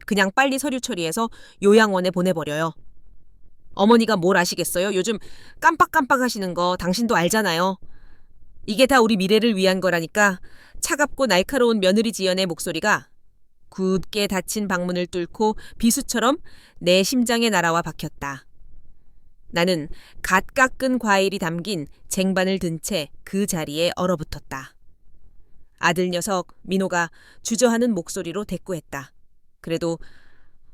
그냥 빨리 서류 처리해서 요양원에 보내버려요. 어머니가 뭘 아시겠어요? 요즘 깜빡깜빡 하시는 거 당신도 알잖아요. 이게 다 우리 미래를 위한 거라니까. 차갑고 날카로운 며느리 지연의 목소리가 굳게 닫힌 방문을 뚫고 비수처럼 내 심장에 날아와 박혔다. 나는 갓 깎은 과일이 담긴 쟁반을 든 채 그 자리에 얼어붙었다. 아들 녀석 민호가 주저하는 목소리로 대꾸했다. 그래도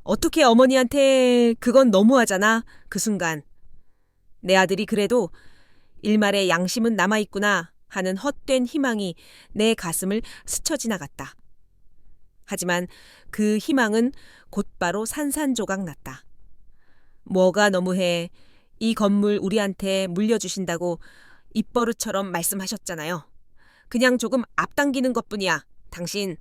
어떻게 어머니한테 그건 너무하잖아. 그 순간 내 아들이 그래도 일말의 양심은 남아있구나 하는 헛된 희망이 내 가슴을 스쳐 지나갔다. 하지만 그 희망은 곧바로 산산조각 났다. 뭐가 너무해. 이 건물 우리한테 물려주신다고 입버릇처럼 말씀하셨잖아요. 그냥 조금 앞당기는 것뿐이야. 당신.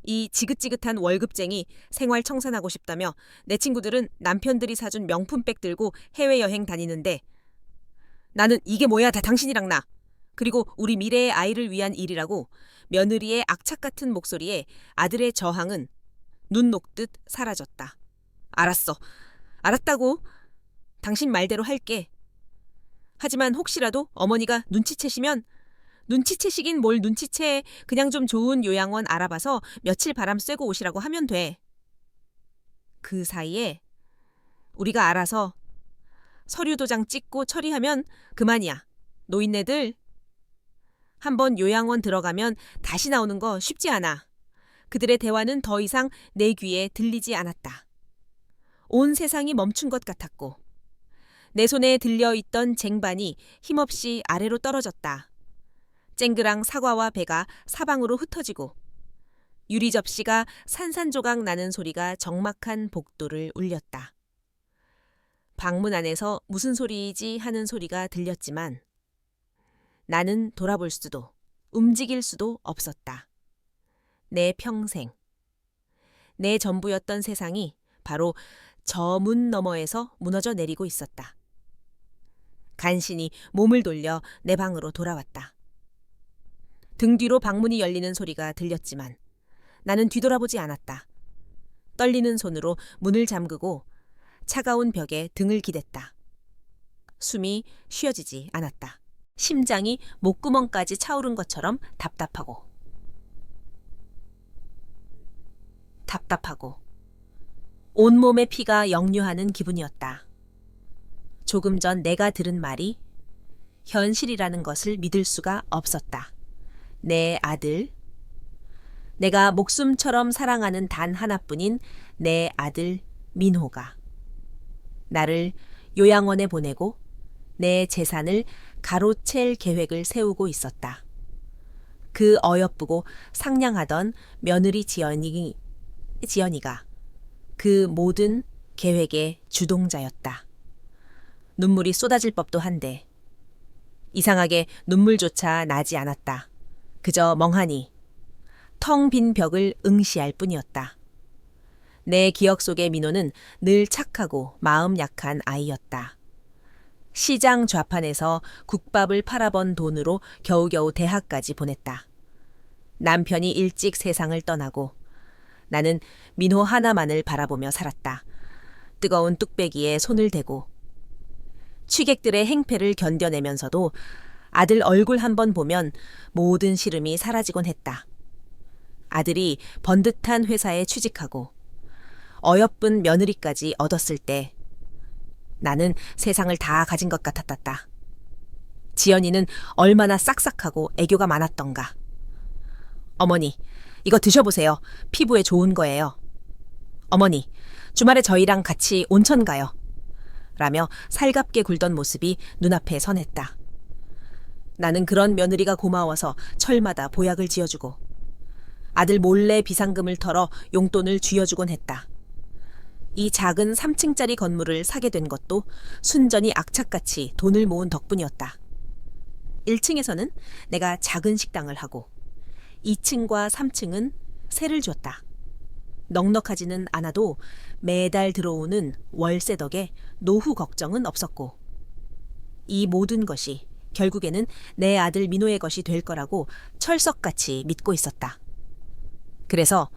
이 지긋지긋한 월급쟁이 생활 청산하고 싶다며 내 친구들은 남편들이 사준 명품백 들고 해외여행 다니는데 나는 이게 뭐야 다 당신이랑 나. 그리고 우리 미래의 아이를 위한 일이라고 며느리의 악착 같은 목소리에 아들의 저항은 눈 녹듯 사라졌다. 알았어. 알았다고. 당신 말대로 할게. 하지만 혹시라도 어머니가 눈치채시면 눈치채시긴 뭘 눈치채. 그냥 좀 좋은 요양원 알아봐서 며칠 바람 쐬고 오시라고 하면 돼. 그 사이에 우리가 알아서 서류 도장 찍고 처리하면 그만이야. 노인네들 한번 요양원 들어가면 다시 나오는 거 쉽지 않아. 그들의 대화는 더 이상 내 귀에 들리지 않았다. 온 세상이 멈춘 것 같았고 내 손에 들려있던 쟁반이 힘없이 아래로 떨어졌다. 쨍그랑 사과와 배가 사방으로 흩어지고 유리 접시가 산산조각 나는 소리가 적막한 복도를 울렸다. 방문 안에서 무슨 소리이지 하는 소리가 들렸지만 나는 돌아볼 수도 움직일 수도 없었다. 내 평생, 내 전부였던 세상이 바로 저 문 너머에서 무너져 내리고 있었다. 간신히 몸을 돌려 내 방으로 돌아왔다. 등 뒤로 방문이 열리는 소리가 들렸지만 나는 뒤돌아보지 않았다. 떨리는 손으로 문을 잠그고 차가운 벽에 등을 기댔다. 숨이 쉬어지지 않았다. 심장이 목구멍까지 차오른 것처럼 답답하고 온몸의 피가 역류하는 기분이었다. 조금 전 내가 들은 말이 현실이라는 것을 믿을 수가 없었다. 내 아들, 내가 목숨처럼 사랑하는 단 하나뿐인 내 아들 민호가 나를 요양원에 보내고 내 재산을 가로챌 계획을 세우고 있었다. 그 어여쁘고 상냥하던 며느리 지연이가 그 모든 계획의 주동자였다. 눈물이 쏟아질 법도 한데 이상하게 눈물조차 나지 않았다. 그저 멍하니 텅 빈 벽을 응시할 뿐이었다. 내 기억 속의 민호는 늘 착하고 마음 약한 아이였다. 시장 좌판에서 국밥을 팔아번 돈으로 겨우겨우 대학까지 보냈다. 남편이 일찍 세상을 떠나고 나는 민호 하나만을 바라보며 살았다. 뜨거운 뚝배기에 손을 대고 취객들의 행패를 견뎌내면서도 아들 얼굴 한번 보면 모든 시름이 사라지곤 했다. 아들이 번듯한 회사에 취직하고 어여쁜 며느리까지 얻었을 때 나는 세상을 다 가진 것 같았다. 지연이는 얼마나 싹싹하고 애교가 많았던가. 어머니, 이거 드셔보세요. 피부에 좋은 거예요. 어머니, 주말에 저희랑 같이 온천 가요. 라며 살갑게 굴던 모습이 눈앞에 선했다. 나는 그런 며느리가 고마워서 철마다 보약을 지어주고 아들 몰래 비상금을 털어 용돈을 쥐어주곤 했다. 이 작은 3층짜리 건물을 사게 된 것도 순전히 악착같이 돈을 모은 덕분이었다. 1층에서는 내가 작은 식당을 하고 2층과 3층은 세를 줬다. 넉넉하지는 않아도 매달 들어오는 월세 덕에 노후 걱정은 없었고 이 모든 것이 결국에는 내 아들 민호의 것이 될 거라고 철석같이 믿고 있었다. 그래서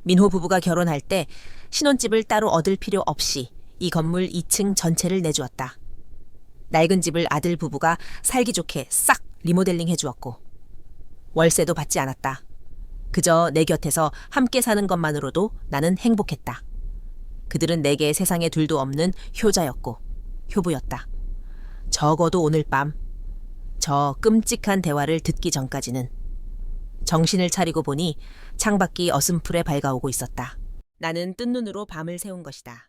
민호 부부가 결혼할 때 신혼집을 따로 얻을 필요 없이 이 건물 2층 전체를 내주었다. 낡은 집을 아들 부부가 살기 좋게 싹 리모델링 해주었고 월세도 받지 않았다. 그저 내 곁에서 함께 사는 것만으로도 나는 행복했다. 그들은 내게 세상에 둘도 없는 효자였고 효부였다. 적어도 오늘 밤 저 끔찍한 대화를 듣기 전까지는. 정신을 차리고 보니 창밖이 어슴풀에 밝아오고 있었다. 나는 뜬 눈으로 밤을 새운 것이다.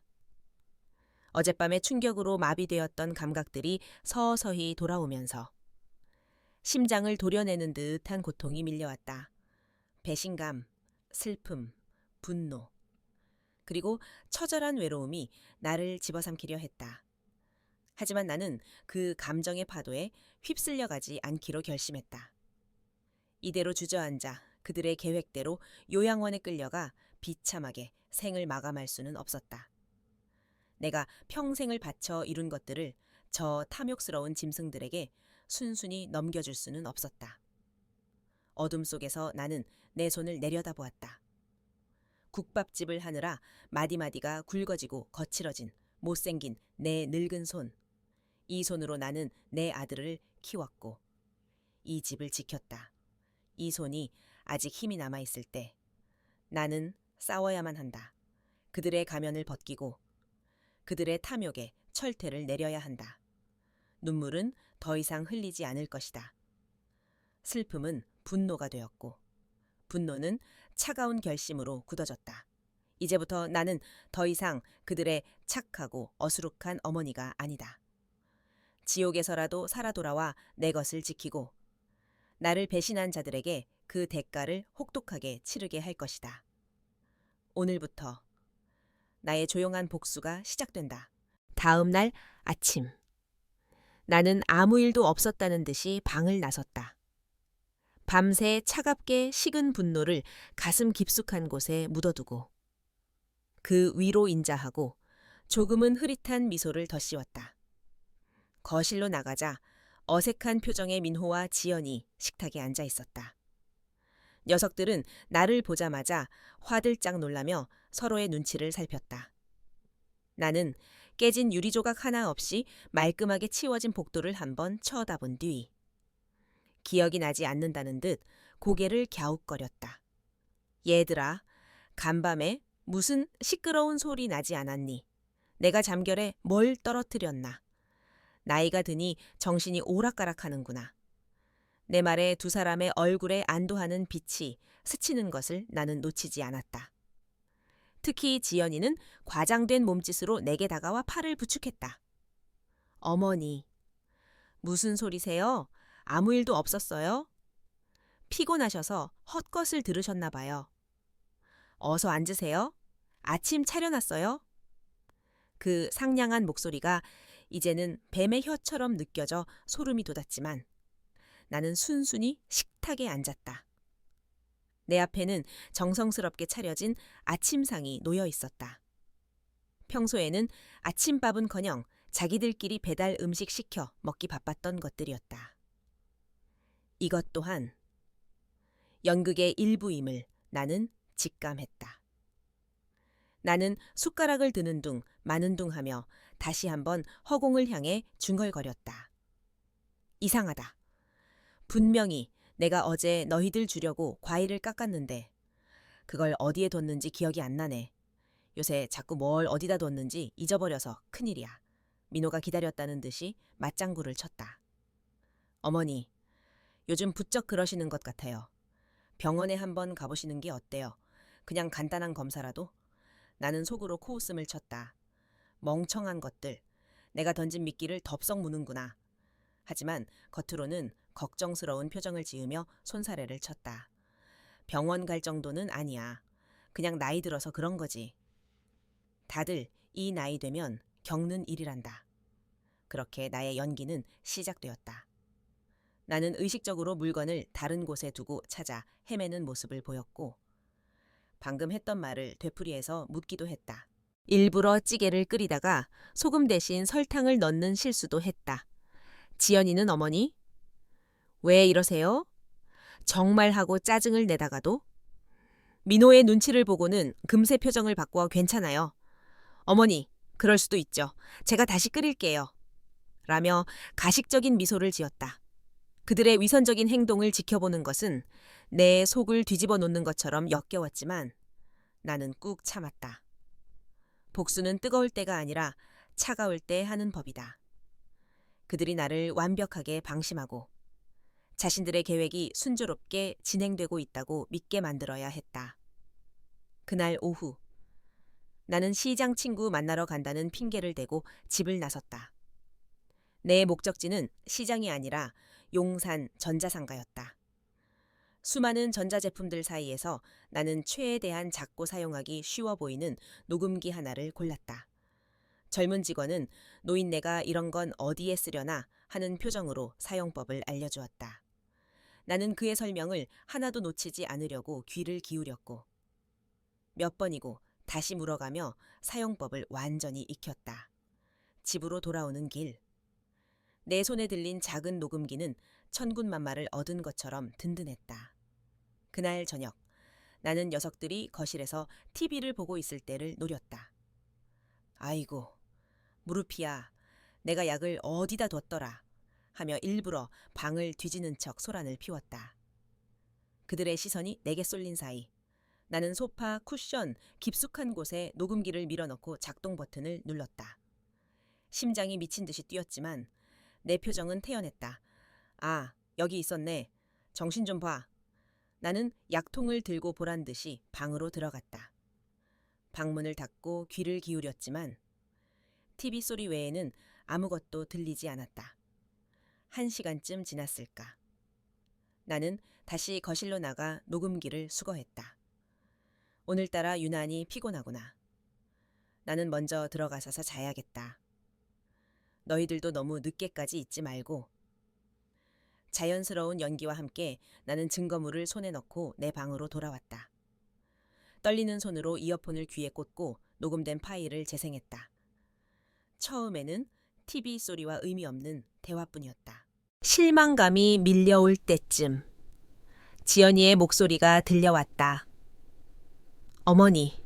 어젯밤의 충격으로 마비되었던 감각들이 서서히 돌아오면서 심장을 도려내는 듯한 고통이 밀려왔다. 배신감, 슬픔, 분노, 그리고 처절한 외로움이 나를 집어삼키려 했다. 하지만 나는 그 감정의 파도에 휩쓸려가지 않기로 결심했다. 이대로 주저앉아 그들의 계획대로 요양원에 끌려가 비참하게 생을 마감할 수는 없었다. 내가 평생을 바쳐 이룬 것들을 저 탐욕스러운 짐승들에게 순순히 넘겨줄 수는 없었다. 어둠 속에서 나는 내 손을 내려다보았다. 국밥집을 하느라 마디마디가 굵어지고 거칠어진 못생긴 내 늙은 손. 이 손으로 나는 내 아들을 키웠고 이 집을 지켰다. 이 손이 아직 힘이 남아있을 때 나는 싸워야만 한다. 그들의 가면을 벗기고 그들의 탐욕에 철퇴를 내려야 한다. 눈물은 더 이상 흘리지 않을 것이다. 슬픔은 분노가 되었고 분노는 차가운 결심으로 굳어졌다. 이제부터 나는 더 이상 그들의 착하고 어수룩한 어머니가 아니다. 지옥에서라도 살아 돌아와 내 것을 지키고 나를 배신한 자들에게 그 대가를 혹독하게 치르게 할 것이다. 오늘부터 나의 조용한 복수가 시작된다. 다음 날 아침. 나는 아무 일도 없었다는 듯이 방을 나섰다. 밤새 차갑게 식은 분노를 가슴 깊숙한 곳에 묻어두고 그 위로 인자하고 조금은 흐릿한 미소를 덧씌웠다. 거실로 나가자 어색한 표정의 민호와 지연이 식탁에 앉아 있었다. 녀석들은 나를 보자마자 화들짝 놀라며 서로의 눈치를 살폈다. 나는 깨진 유리조각 하나 없이 말끔하게 치워진 복도를 한번 쳐다본 뒤 기억이 나지 않는다는 듯 고개를 갸웃거렸다. 얘들아, 간밤에 무슨 시끄러운 소리 나지 않았니? 내가 잠결에 뭘 떨어뜨렸나? 나이가 드니 정신이 오락가락하는구나. 내 말에 두 사람의 얼굴에 안도하는 빛이 스치는 것을 나는 놓치지 않았다. 특히 지연이는 과장된 몸짓으로 내게 다가와 팔을 부축했다. 어머니, 무슨 소리세요? 아무 일도 없었어요? 피곤하셔서 헛것을 들으셨나 봐요. 어서 앉으세요. 아침 차려놨어요. 그 상냥한 목소리가 이제는 뱀의 혀처럼 느껴져 소름이 돋았지만 나는 순순히 식탁에 앉았다. 내 앞에는 정성스럽게 차려진 아침상이 놓여 있었다. 평소에는 아침밥은커녕 자기들끼리 배달 음식 시켜 먹기 바빴던 것들이었다. 이것 또한 연극의 일부임을 나는 직감했다. 나는 숟가락을 드는 둥 마는 둥 하며 다시 한번 허공을 향해 중얼거렸다. 이상하다. 분명히 내가 어제 너희들 주려고 과일을 깎았는데 그걸 어디에 뒀는지 기억이 안 나네. 요새 자꾸 뭘 어디다 뒀는지 잊어버려서 큰일이야. 민호가 기다렸다는 듯이 맞장구를 쳤다. 어머니, 요즘 부쩍 그러시는 것 같아요. 병원에 한번 가보시는 게 어때요? 그냥 간단한 검사라도? 나는 속으로 코웃음을 쳤다. 멍청한 것들. 내가 던진 미끼를 덥석 무는구나. 하지만 겉으로는 걱정스러운 표정을 지으며 손사래를 쳤다. 병원 갈 정도는 아니야. 그냥 나이 들어서 그런 거지. 다들 이 나이 되면 겪는 일이란다. 그렇게 나의 연기는 시작되었다. 나는 의식적으로 물건을 다른 곳에 두고 찾아 헤매는 모습을 보였고 방금 했던 말을 되풀이해서 묻기도 했다. 일부러 찌개를 끓이다가 소금 대신 설탕을 넣는 실수도 했다. 지연이는 어머니, 왜 이러세요? 정말 하고 짜증을 내다가도 민호의 눈치를 보고는 금세 표정을 바꿔 괜찮아요. 어머니, 그럴 수도 있죠. 제가 다시 끓일게요. 라며 가식적인 미소를 지었다. 그들의 위선적인 행동을 지켜보는 것은 내 속을 뒤집어 놓는 것처럼 역겨웠지만 나는 꾹 참았다. 복수는 뜨거울 때가 아니라 차가울 때 하는 법이다. 그들이 나를 완벽하게 방심하고 자신들의 계획이 순조롭게 진행되고 있다고 믿게 만들어야 했다. 그날 오후, 나는 시장 친구 만나러 간다는 핑계를 대고 집을 나섰다. 내 목적지는 시장이 아니라 용산 전자상가였다. 수많은 전자제품들 사이에서 나는 최대한 작고 사용하기 쉬워 보이는 녹음기 하나를 골랐다. 젊은 직원은 노인네가 이런 건 어디에 쓰려나 하는 표정으로 사용법을 알려주었다. 나는 그의 설명을 하나도 놓치지 않으려고 귀를 기울였고 몇 번이고 다시 물어가며 사용법을 완전히 익혔다. 집으로 돌아오는 길. 내 손에 들린 작은 녹음기는 천군만마를 얻은 것처럼 든든했다. 그날 저녁, 나는 녀석들이 거실에서 TV를 보고 있을 때를 노렸다. 아이고, 무릎이야. 내가 약을 어디다 뒀더라. 하며 일부러 방을 뒤지는 척 소란을 피웠다. 그들의 시선이 내게 쏠린 사이 나는 소파, 쿠션, 깊숙한 곳에 녹음기를 밀어넣고 작동 버튼을 눌렀다. 심장이 미친 듯이 뛰었지만 내 표정은 태연했다. 아, 여기 있었네. 정신 좀 봐. 나는 약통을 들고 보란 듯이 방으로 들어갔다. 방문을 닫고 귀를 기울였지만 TV 소리 외에는 아무것도 들리지 않았다. 1시간쯤 지났을까. 나는 다시 거실로 나가 녹음기를 수거했다. 오늘따라 유난히 피곤하구나. 나는 먼저 들어가서서 자야겠다. 너희들도 너무 늦게까지 있지 말고. 자연스러운 연기와 함께 나는 증거물을 손에 넣고 내 방으로 돌아왔다. 떨리는 손으로 이어폰을 귀에 꽂고 녹음된 파일을 재생했다. 처음에는 TV 소리와 의미 없는 대화뿐이었다. 실망감이 밀려올 때쯤 지연이의 목소리가 들려왔다. 어머니,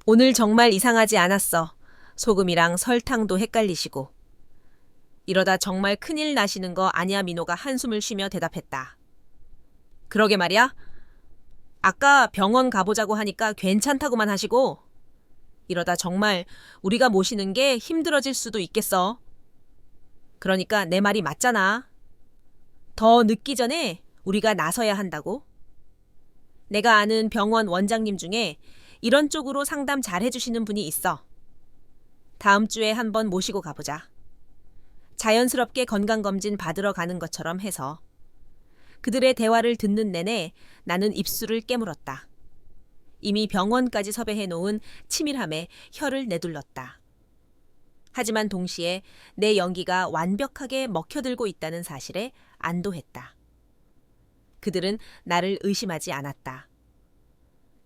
오늘 정말 이상하지 않았어. 소금이랑 설탕도 헷갈리시고. 이러다 정말 큰일 나시는 거 아니야? 민호가 한숨을 쉬며 대답했다. 그러게 말이야. 아까 병원 가보자고 하니까 괜찮다고만 하시고 이러다 정말 우리가 모시는 게 힘들어질 수도 있겠어. 그러니까 내 말이 맞잖아. 더 늦기 전에 우리가 나서야 한다고. 내가 아는 병원 원장님 중에 이런 쪽으로 상담 잘 해주시는 분이 있어. 다음 주에 한번 모시고 가보자. 자연스럽게 건강검진 받으러 가는 것처럼 해서. 그들의 대화를 듣는 내내 나는 입술을 깨물었다. 이미 병원까지 섭외해놓은 치밀함에 혀를 내둘렀다. 하지만 동시에 내 연기가 완벽하게 먹혀들고 있다는 사실에 안도했다. 그들은 나를 의심하지 않았다.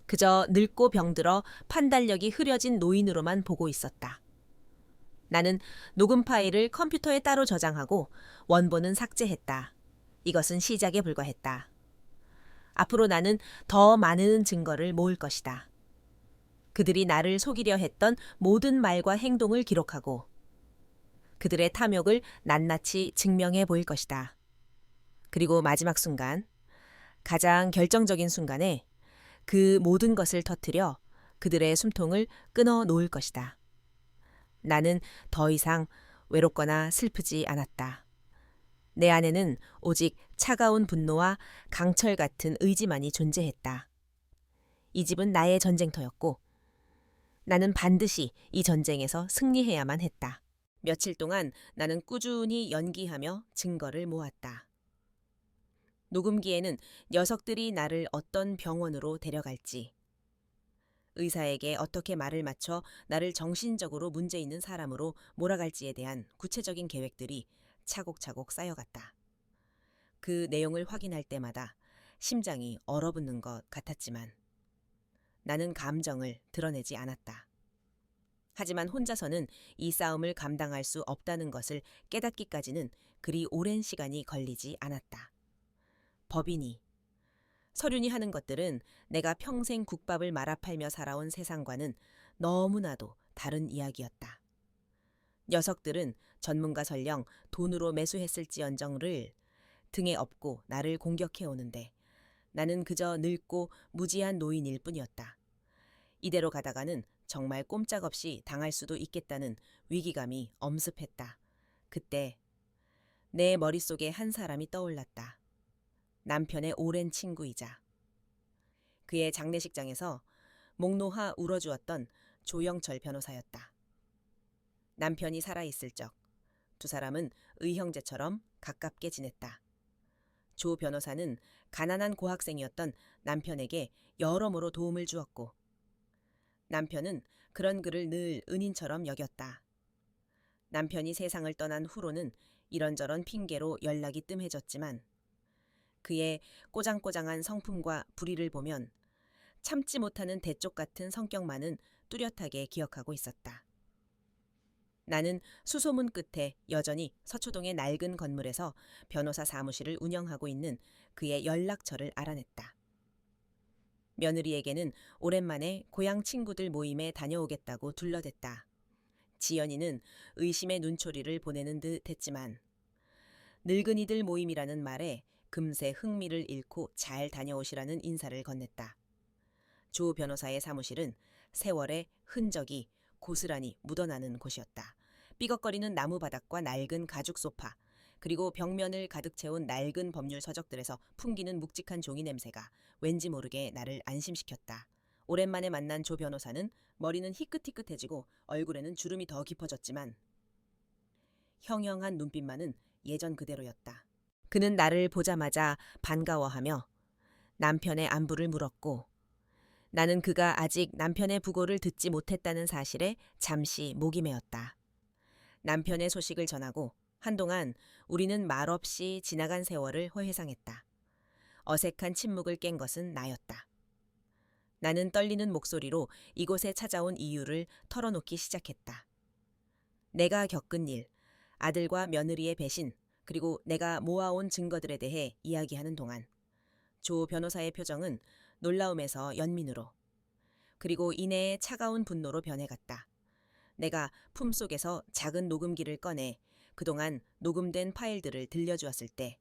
그저 늙고 병들어 판단력이 흐려진 노인으로만 보고 있었다. 나는 녹음 파일을 컴퓨터에 따로 저장하고 원본은 삭제했다. 이것은 시작에 불과했다. 앞으로 나는 더 많은 증거를 모을 것이다. 그들이 나를 속이려 했던 모든 말과 행동을 기록하고 그들의 탐욕을 낱낱이 증명해 보일 것이다. 그리고 마지막 순간, 가장 결정적인 순간에 그 모든 것을 터뜨려 그들의 숨통을 끊어 놓을 것이다. 나는 더 이상 외롭거나 슬프지 않았다. 내 안에는 오직 차가운 분노와 강철 같은 의지만이 존재했다. 이 집은 나의 전쟁터였고 나는 반드시 이 전쟁에서 승리해야만 했다. 며칠 동안 나는 꾸준히 연기하며 증거를 모았다. 녹음기에는 녀석들이 나를 어떤 병원으로 데려갈지, 의사에게 어떻게 말을 맞춰 나를 정신적으로 문제 있는 사람으로 몰아갈지에 대한 구체적인 계획들이 차곡차곡 쌓여갔다. 그 내용을 확인할 때마다 심장이 얼어붙는 것 같았지만 나는 감정을 드러내지 않았다. 하지만 혼자서는 이 싸움을 감당할 수 없다는 것을 깨닫기까지는 그리 오랜 시간이 걸리지 않았다. 법이니, 서륜이 하는 것들은 내가 평생 국밥을 말아팔며 살아온 세상과는 너무나도 다른 이야기였다. 녀석들은 전문가 설령 돈으로 매수했을지언정을 등에 업고 나를 공격해 오는데 나는 그저 늙고 무지한 노인일 뿐이었다. 이대로 가다가는 정말 꼼짝없이 당할 수도 있겠다는 위기감이 엄습했다. 그때 내 머릿속에 한 사람이 떠올랐다. 남편의 오랜 친구이자 그의 장례식장에서 목 놓아 울어주었던 조영철 변호사였다. 남편이 살아있을 적 두 사람은 의형제처럼 가깝게 지냈다. 조 변호사는 가난한 고학생이었던 남편에게 여러모로 도움을 주었고 남편은 그런 그를 늘 은인처럼 여겼다. 남편이 세상을 떠난 후로는 이런저런 핑계로 연락이 뜸해졌지만 그의 꼬장꼬장한 성품과 불의를 보면 참지 못하는 대쪽 같은 성격만은 뚜렷하게 기억하고 있었다. 나는 수소문 끝에 여전히 서초동의 낡은 건물에서 변호사 사무실을 운영하고 있는 그의 연락처를 알아냈다. 며느리에게는 오랜만에 고향 친구들 모임에 다녀오겠다고 둘러댔다. 지연이는 의심의 눈초리를 보내는 듯 했지만 늙은이들 모임이라는 말에 금세 흥미를 잃고 잘 다녀오시라는 인사를 건넸다. 조 변호사의 사무실은 세월의 흔적이 고스란히 묻어나는 곳이었다. 삐걱거리는 나무 바닥과 낡은 가죽 소파, 그리고 벽면을 가득 채운 낡은 법률 서적들에서 풍기는 묵직한 종이 냄새가 왠지 모르게 나를 안심시켰다. 오랜만에 만난 조 변호사는 머리는 희끗희끗해지고 얼굴에는 주름이 더 깊어졌지만 형형한 눈빛만은 예전 그대로였다. 그는 나를 보자마자 반가워하며 남편의 안부를 물었고 나는 그가 아직 남편의 부고를 듣지 못했다는 사실에 잠시 목이 메었다. 남편의 소식을 전하고 한동안 우리는 말없이 지나간 세월을 회상했다. 어색한 침묵을 깬 것은 나였다. 나는 떨리는 목소리로 이곳에 찾아온 이유를 털어놓기 시작했다. 내가 겪은 일, 아들과 며느리의 배신, 그리고 내가 모아온 증거들에 대해 이야기하는 동안 조 변호사의 표정은 놀라움에서 연민으로 그리고 이내의 차가운 분노로 변해갔다. 내가 품속에서 작은 녹음기를 꺼내 그동안 녹음된 파일들을 들려주었을 때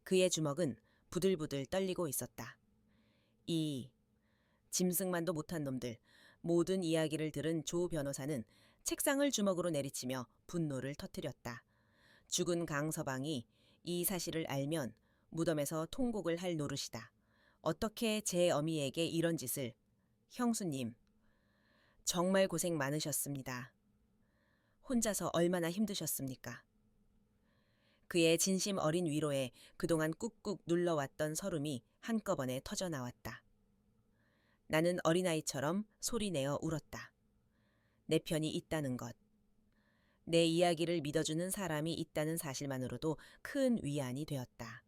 그의 주먹은 부들부들 떨리고 있었다. 이 짐승만도 못한 놈들, 모든 이야기를 들은 조 변호사는 책상을 주먹으로 내리치며 분노를 터뜨렸다. 죽은 강서방이 이 사실을 알면 무덤에서 통곡을 할 노릇이다. 어떻게 제 어미에게 이런 짓을... 형수님, 정말 고생 많으셨습니다. 혼자서 얼마나 힘드셨습니까? 그의 진심 어린 위로에 그동안 꾹꾹 눌러왔던 서름이 한꺼번에 터져나왔다. 나는 어린아이처럼 소리내어 울었다. 내 편이 있다는 것, 내 이야기를 믿어주는 사람이 있다는 사실만으로도 큰 위안이 되었다.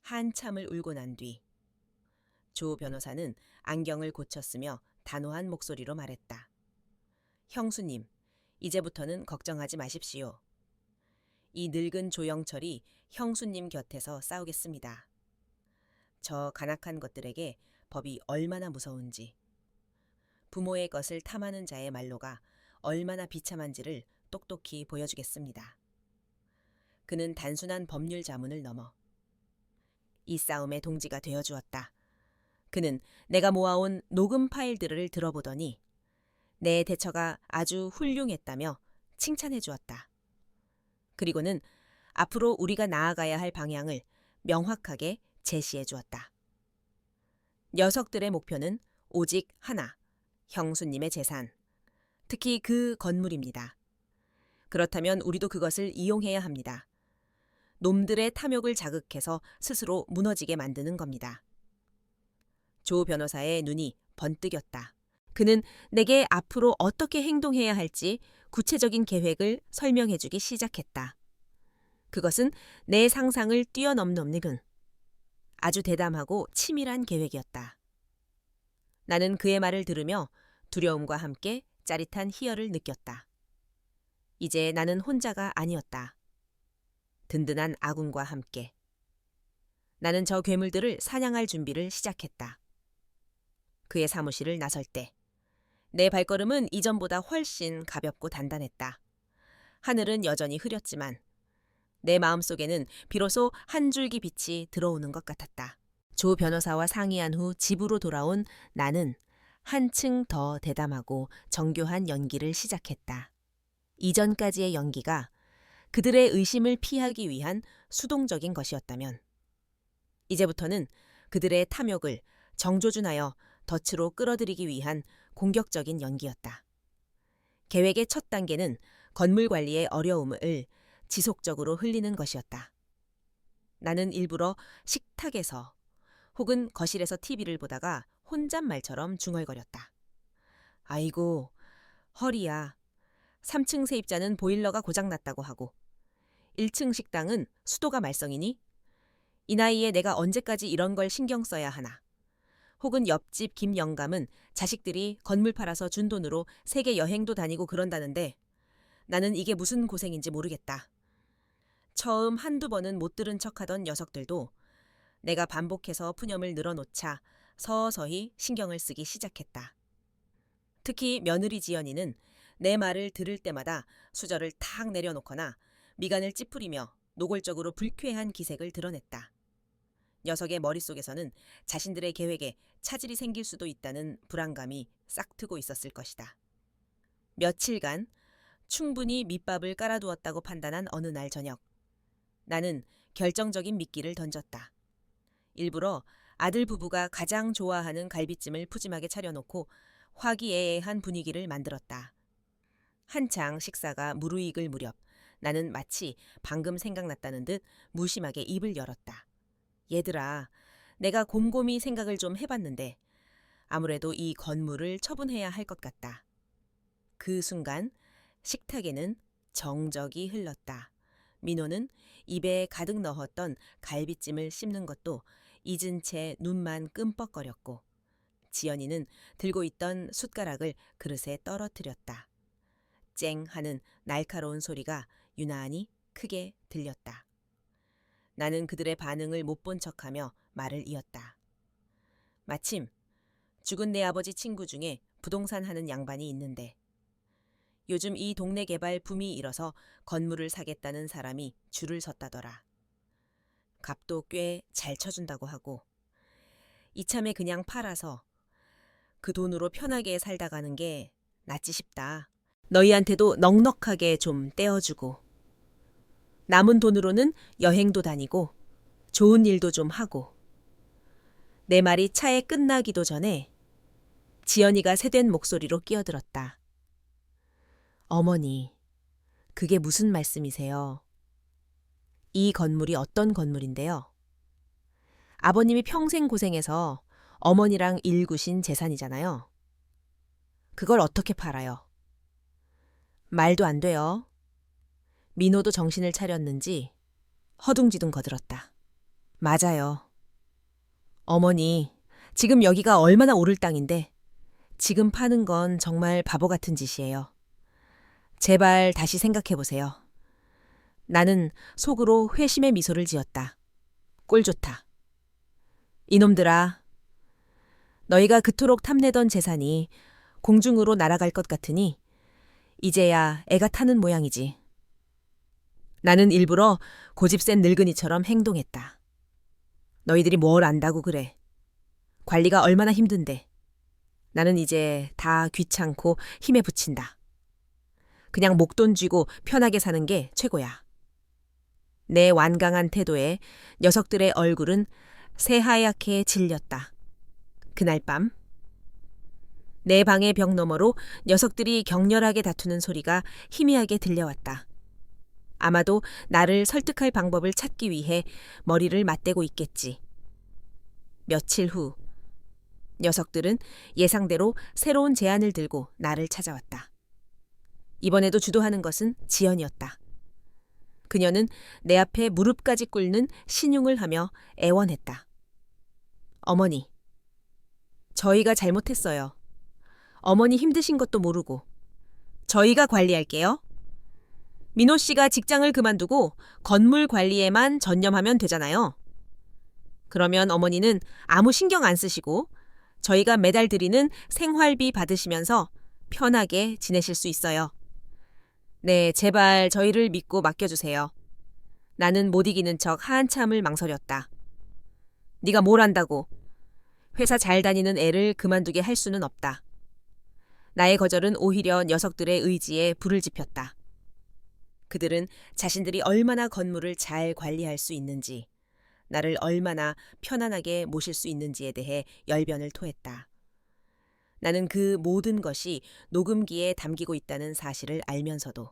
한참을 울고 난 뒤 조 변호사는 안경을 고쳤으며 단호한 목소리로 말했다. 형수님, 이제부터는 걱정하지 마십시오. 이 늙은 조영철이 형수님 곁에서 싸우겠습니다. 저 간악한 것들에게 법이 얼마나 무서운지, 부모의 것을 탐하는 자의 말로가 얼마나 비참한지를 똑똑히 보여주겠습니다. 그는 단순한 법률 자문을 넘어 이 싸움의 동지가 되어주었다. 그는 내가 모아온 녹음 파일들을 들어보더니 내 대처가 아주 훌륭했다며 칭찬해 주었다. 그리고는 앞으로 우리가 나아가야 할 방향을 명확하게 제시해 주었다. 녀석들의 목표는 오직 하나, 형수님의 재산, 특히 그 건물입니다. 그렇다면 우리도 그것을 이용해야 합니다. 놈들의 탐욕을 자극해서 스스로 무너지게 만드는 겁니다. 조 변호사의 눈이 번뜩였다. 그는 내게 앞으로 어떻게 행동해야 할지 구체적인 계획을 설명해주기 시작했다. 그것은 내 상상을 뛰어넘는 아주 대담하고 치밀한 계획이었다. 나는 그의 말을 들으며 두려움과 함께 짜릿한 희열을 느꼈다. 이제 나는 혼자가 아니었다. 든든한 아군과 함께. 나는 저 괴물들을 사냥할 준비를 시작했다. 그의 사무실을 나설 때 내 발걸음은 이전보다 훨씬 가볍고 단단했다. 하늘은 여전히 흐렸지만 내 마음속에는 비로소 한 줄기 빛이 들어오는 것 같았다. 조 변호사와 상의한 후 집으로 돌아온 나는 한층 더 대담하고 정교한 연기를 시작했다. 이전까지의 연기가 그들의 의심을 피하기 위한 수동적인 것이었다면 이제부터는 그들의 탐욕을 정조준하여 덫으로 끌어들이기 위한 공격적인 연기였다. 계획의 첫 단계는 건물 관리의 어려움을 지속적으로 흘리는 것이었다. 나는 일부러 식탁에서 혹은 거실에서 TV를 보다가 혼잣말처럼 중얼거렸다. 아이고, 허리야. 3층 세입자는 보일러가 고장났다고 하고 1층 식당은 수도가 말썽이니? 이 나이에 내가 언제까지 이런 걸 신경 써야 하나. 혹은 옆집 김 영감은 자식들이 건물 팔아서 준 돈으로 세계 여행도 다니고 그런다는데 나는 이게 무슨 고생인지 모르겠다. 처음 한두 번은 못 들은 척하던 녀석들도 내가 반복해서 푸념을 늘어놓자 서서히 신경을 쓰기 시작했다. 특히 며느리 지연이는 내 말을 들을 때마다 수저를 탁 내려놓거나 미간을 찌푸리며 노골적으로 불쾌한 기색을 드러냈다. 녀석의 머릿속에서는 자신들의 계획에 차질이 생길 수도 있다는 불안감이 싹트고 있었을 것이다. 며칠간 충분히 밑밥을 깔아두었다고 판단한 어느 날 저녁, 나는 결정적인 미끼를 던졌다. 일부러 아들 부부가 가장 좋아하는 갈비찜을 푸짐하게 차려놓고 화기애애한 분위기를 만들었다. 한창 식사가 무르익을 무렵 나는 마치 방금 생각났다는 듯 무심하게 입을 열었다. 얘들아, 내가 곰곰이 생각을 좀 해봤는데 아무래도 이 건물을 처분해야 할 것 같다. 그 순간 식탁에는 정적이 흘렀다. 민호는 입에 가득 넣었던 갈비찜을 씹는 것도 잊은 채 눈만 끔뻑거렸고 지연이는 들고 있던 숟가락을 그릇에 떨어뜨렸다. 쨍 하는 날카로운 소리가 유난히 크게 들렸다. 나는 그들의 반응을 못 본 척하며 말을 이었다. 마침 죽은 내 아버지 친구 중에 부동산 하는 양반이 있는데 요즘 이 동네 개발 붐이 일어서 건물을 사겠다는 사람이 줄을 섰다더라. 값도 꽤 잘 쳐준다고 하고 이참에 그냥 팔아서 그 돈으로 편하게 살다 가는 게 낫지 싶다. 너희한테도 넉넉하게 좀 떼어주고 남은 돈으로는 여행도 다니고 좋은 일도 좀 하고. 내 말이 차에 끝나기도 전에 지연이가 새된 목소리로 끼어들었다. 어머니, 그게 무슨 말씀이세요? 이 건물이 어떤 건물인데요? 아버님이 평생 고생해서 어머니랑 일구신 재산이잖아요. 그걸 어떻게 팔아요? 말도 안 돼요. 민호도 정신을 차렸는지 허둥지둥 거들었다. 맞아요. 어머니, 지금 여기가 얼마나 오를 땅인데 지금 파는 건 정말 바보 같은 짓이에요. 제발 다시 생각해보세요. 나는 속으로 회심의 미소를 지었다. 꼴 좋다. 이놈들아, 너희가 그토록 탐내던 재산이 공중으로 날아갈 것 같으니 이제야 애가 타는 모양이지. 나는 일부러 고집센 늙은이처럼 행동했다. 너희들이 뭘 안다고 그래. 관리가 얼마나 힘든데. 나는 이제 다 귀찮고 힘에 부친다. 그냥 목돈 쥐고 편하게 사는 게 최고야. 내 완강한 태도에 녀석들의 얼굴은 새하얗게 질렸다. 그날 밤 내 방의 벽 너머로 녀석들이 격렬하게 다투는 소리가 희미하게 들려왔다. 아마도 나를 설득할 방법을 찾기 위해 머리를 맞대고 있겠지. 며칠 후 녀석들은 예상대로 새로운 제안을 들고 나를 찾아왔다. 이번에도 주도하는 것은 지연이었다. 그녀는 내 앞에 무릎까지 꿇는 신용을 하며 애원했다. 어머니, 저희가 잘못했어요. 어머니 힘드신 것도 모르고 저희가 관리할게요. 민호 씨가 직장을 그만두고 건물 관리에만 전념하면 되잖아요. 그러면 어머니는 아무 신경 안 쓰시고 저희가 매달 드리는 생활비 받으시면서 편하게 지내실 수 있어요. 네, 제발 저희를 믿고 맡겨주세요. 나는 못 이기는 척 한참을 망설였다. 네가 뭘 안다고. 회사 잘 다니는 애를 그만두게 할 수는 없다. 나의 거절은 오히려 녀석들의 의지에 불을 지폈다. 그들은 자신들이 얼마나 건물을 잘 관리할 수 있는지, 나를 얼마나 편안하게 모실 수 있는지에 대해 열변을 토했다. 나는 그 모든 것이 녹음기에 담기고 있다는 사실을 알면서도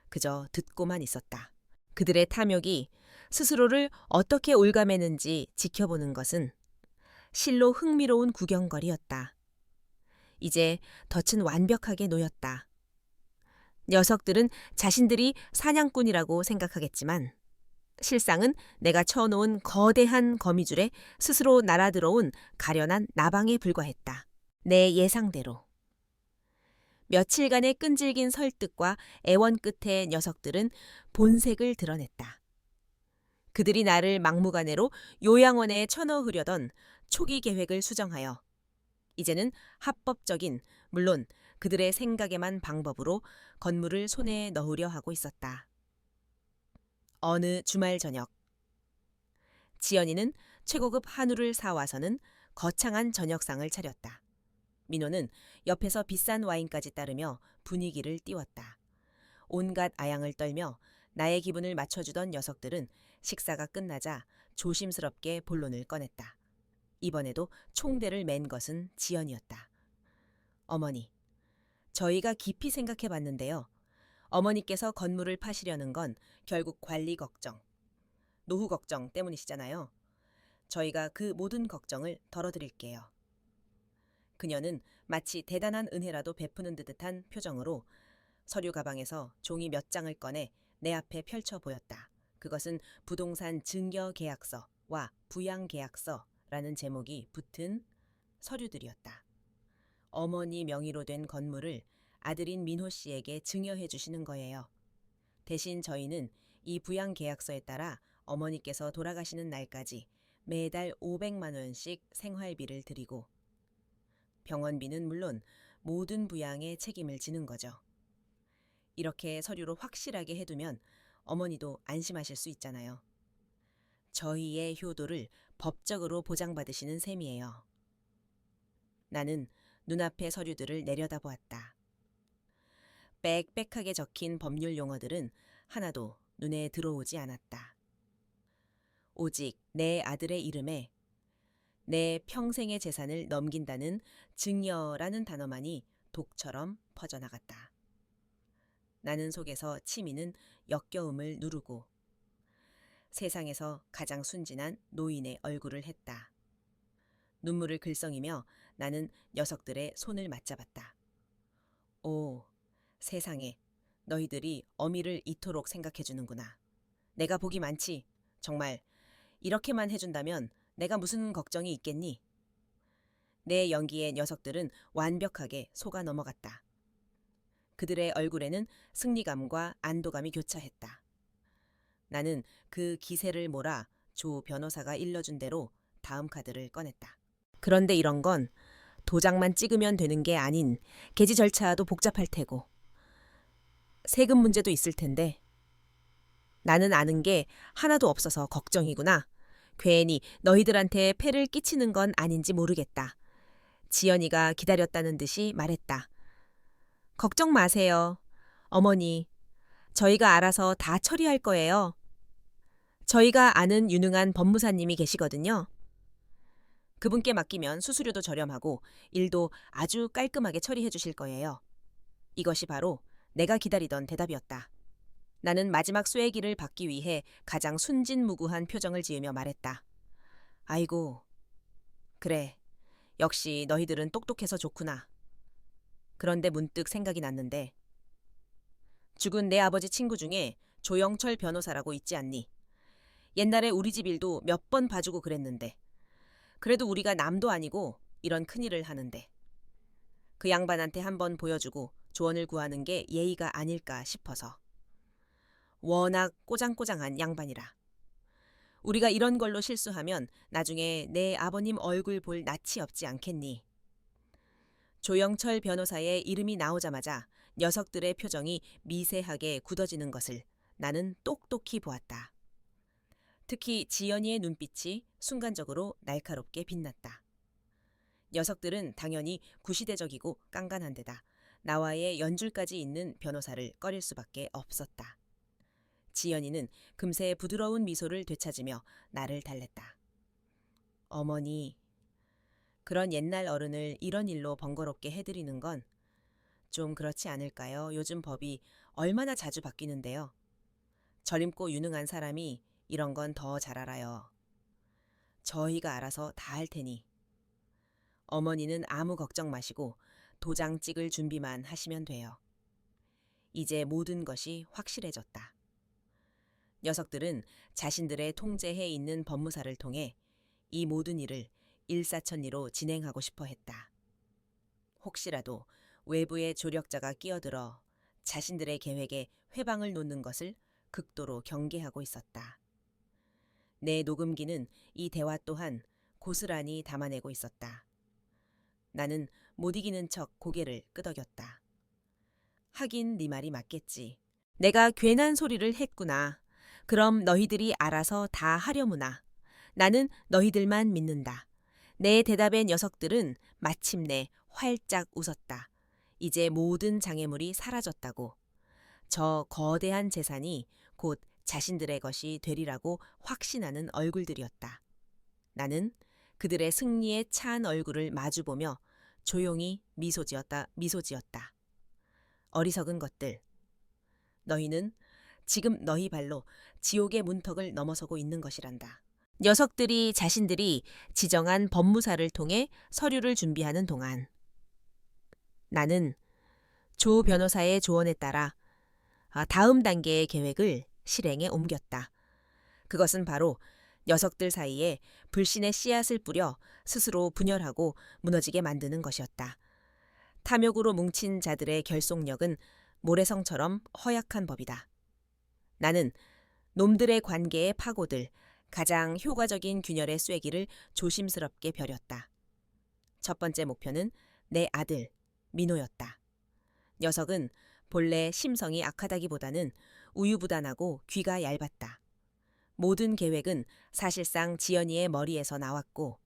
그저 듣고만 있었다. 그들의 탐욕이 스스로를 어떻게 올가매는지 지켜보는 것은 실로 흥미로운 구경거리였다. 이제 덫은 완벽하게 놓였다. 녀석들은 자신들이 사냥꾼이라고 생각하겠지만 실상은 내가 쳐놓은 거대한 거미줄에 스스로 날아들어온 가련한 나방에 불과했다. 내 예상대로. 며칠간의 끈질긴 설득과 애원 끝에 녀석들은 본색을 드러냈다. 그들이 나를 막무가내로 요양원에 쳐넣으려던 초기 계획을 수정하여 이제는 합법적인, 물론 그들의 생각에만 방법으로 건물을 손에 넣으려 하고 있었다. 어느 주말 저녁, 지연이는 최고급 한우를 사와서는 거창한 저녁상을 차렸다. 민호는 옆에서 비싼 와인까지 따르며 분위기를 띄웠다. 온갖 아양을 떨며 나의 기분을 맞춰주던 녀석들은 식사가 끝나자 조심스럽게 본론을 꺼냈다. 이번에도 총대를 맨 것은 지연이었다. 어머니, 저희가 깊이 생각해 봤는데요. 어머니께서 건물을 파시려는 건 결국 관리 걱정, 노후 걱정 때문이시잖아요. 저희가 그 모든 걱정을 덜어드릴게요. 그녀는 마치 대단한 은혜라도 베푸는 듯한 표정으로 서류 가방에서 종이 몇 장을 꺼내 내 앞에 펼쳐 보였다. 그것은 부동산 증여 계약서와 부양 계약서라는 제목이 붙은 서류들이었다. 어머니 명의로 된 건물을 아들인 민호 씨에게 증여해 주시는 거예요. 대신 저희는 이 부양 계약서에 따라 어머니께서 돌아가시는 날까지 매달 500만 원씩 생활비를 드리고 병원비는 물론 모든 부양에 책임을 지는 거죠. 이렇게 서류로 확실하게 해두면 어머니도 안심하실 수 있잖아요. 저희의 효도를 법적으로 보장받으시는 셈이에요. 나는 눈앞의 서류들을 내려다보았다. 빽빽하게 적힌 법률 용어들은 하나도 눈에 들어오지 않았다. 오직 내 아들의 이름에 내 평생의 재산을 넘긴다는 증여라는 단어만이 독처럼 퍼져나갔다. 나는 속에서 치미는 역겨움을 누르고 세상에서 가장 순진한 노인의 얼굴을 했다. 눈물을 글썽이며 나는 녀석들의 손을 맞잡았다. 오, 세상에, 너희들이 어미를 이토록 생각해주는구나. 내가 복이 많지. 정말 이렇게만 해준다면 내가 무슨 걱정이 있겠니? 내 연기에 녀석들은 완벽하게 속아 넘어갔다. 그들의 얼굴에는 승리감과 안도감이 교차했다. 나는 그 기세를 몰아 조 변호사가 일러준 대로 다음 카드를 꺼냈다. 그런데 이런 건 도장만 찍으면 되는 게 아닌 개지 절차도 복잡할 테고 세금 문제도 있을 텐데 나는 아는 게 하나도 없어서 걱정이구나. 괜히 너희들한테 폐를 끼치는 건 아닌지 모르겠다. 지연이가 기다렸다는 듯이 말했다. 걱정 마세요. 어머니, 저희가 알아서 다 처리할 거예요. 저희가 아는 유능한 법무사님이 계시거든요. 그분께 맡기면 수수료도 저렴하고 일도 아주 깔끔하게 처리해 주실 거예요. 이것이 바로 내가 기다리던 대답이었다. 나는 마지막 쐐기를 받기 위해 가장 순진무구한 표정을 지으며 말했다. 아이고, 그래. 역시 너희들은 똑똑해서 좋구나. 그런데 문득 생각이 났는데 죽은 내 아버지 친구 중에 조영철 변호사라고 있지 않니? 옛날에 우리 집 일도 몇 번 봐주고 그랬는데 그래도 우리가 남도 아니고 이런 큰일을 하는데 그 양반한테 한번 보여주고 조언을 구하는 게 예의가 아닐까 싶어서. 워낙 꼬장꼬장한 양반이라. 우리가 이런 걸로 실수하면 나중에 내 아버님 얼굴 볼 낯이 없지 않겠니? 조영철 변호사의 이름이 나오자마자 녀석들의 표정이 미세하게 굳어지는 것을 나는 똑똑히 보았다. 특히 지연이의 눈빛이 순간적으로 날카롭게 빛났다. 녀석들은 당연히 구시대적이고 깐깐한 데다 나와의 연줄까지 있는 변호사를 꺼릴 수밖에 없었다. 지연이는 금세 부드러운 미소를 되찾으며 나를 달랬다. 어머니, 그런 옛날 어른을 이런 일로 번거롭게 해드리는 건 좀 그렇지 않을까요? 요즘 법이 얼마나 자주 바뀌는데요. 젊고 유능한 사람이 이런 건 더 잘 알아요. 저희가 알아서 다 할 테니. 어머니는 아무 걱정 마시고 도장 찍을 준비만 하시면 돼요. 이제 모든 것이 확실해졌다. 녀석들은 자신들의 통제해 있는 법무사를 통해 이 모든 일을 일사천리로 진행하고 싶어 했다. 혹시라도 외부의 조력자가 끼어들어 자신들의 계획에 회방을 놓는 것을 극도로 경계하고 있었다. 내 녹음기는 이 대화 또한 고스란히 담아내고 있었다. 나는 못 이기는 척 고개를 끄덕였다. 하긴 네 말이 맞겠지. 내가 괜한 소리를 했구나. 그럼 너희들이 알아서 다 하려무나. 나는 너희들만 믿는다. 내 대답의 녀석들은 마침내 활짝 웃었다. 이제 모든 장애물이 사라졌다고. 저 거대한 재산이 곧 자신들의 것이 되리라고 확신하는 얼굴들이었다. 나는 그들의 승리에 찬 얼굴을 마주보며 조용히 미소 지었다. 어리석은 것들. 너희는 지금 너희 발로 지옥의 문턱을 넘어서고 있는 것이란다. 녀석들이 자신들이 지정한 법무사를 통해 서류를 준비하는 동안 나는 조 변호사의 조언에 따라 다음 단계의 계획을 실행에 옮겼다. 그것은 바로 녀석들 사이에 불신의 씨앗을 뿌려 스스로 분열하고 무너지게 만드는 것이었다. 탐욕으로 뭉친 자들의 결속력은 모래성처럼 허약한 법이다. 나는 놈들의 관계의 파고들, 가장 효과적인 균열의 쐐기를 조심스럽게 벼렸다. 첫 번째 목표는 내 아들, 민호였다. 녀석은 본래 심성이 악하다기보다는 우유부단하고 귀가 얇았다. 모든 계획은 사실상 지연이의 머리에서 나왔고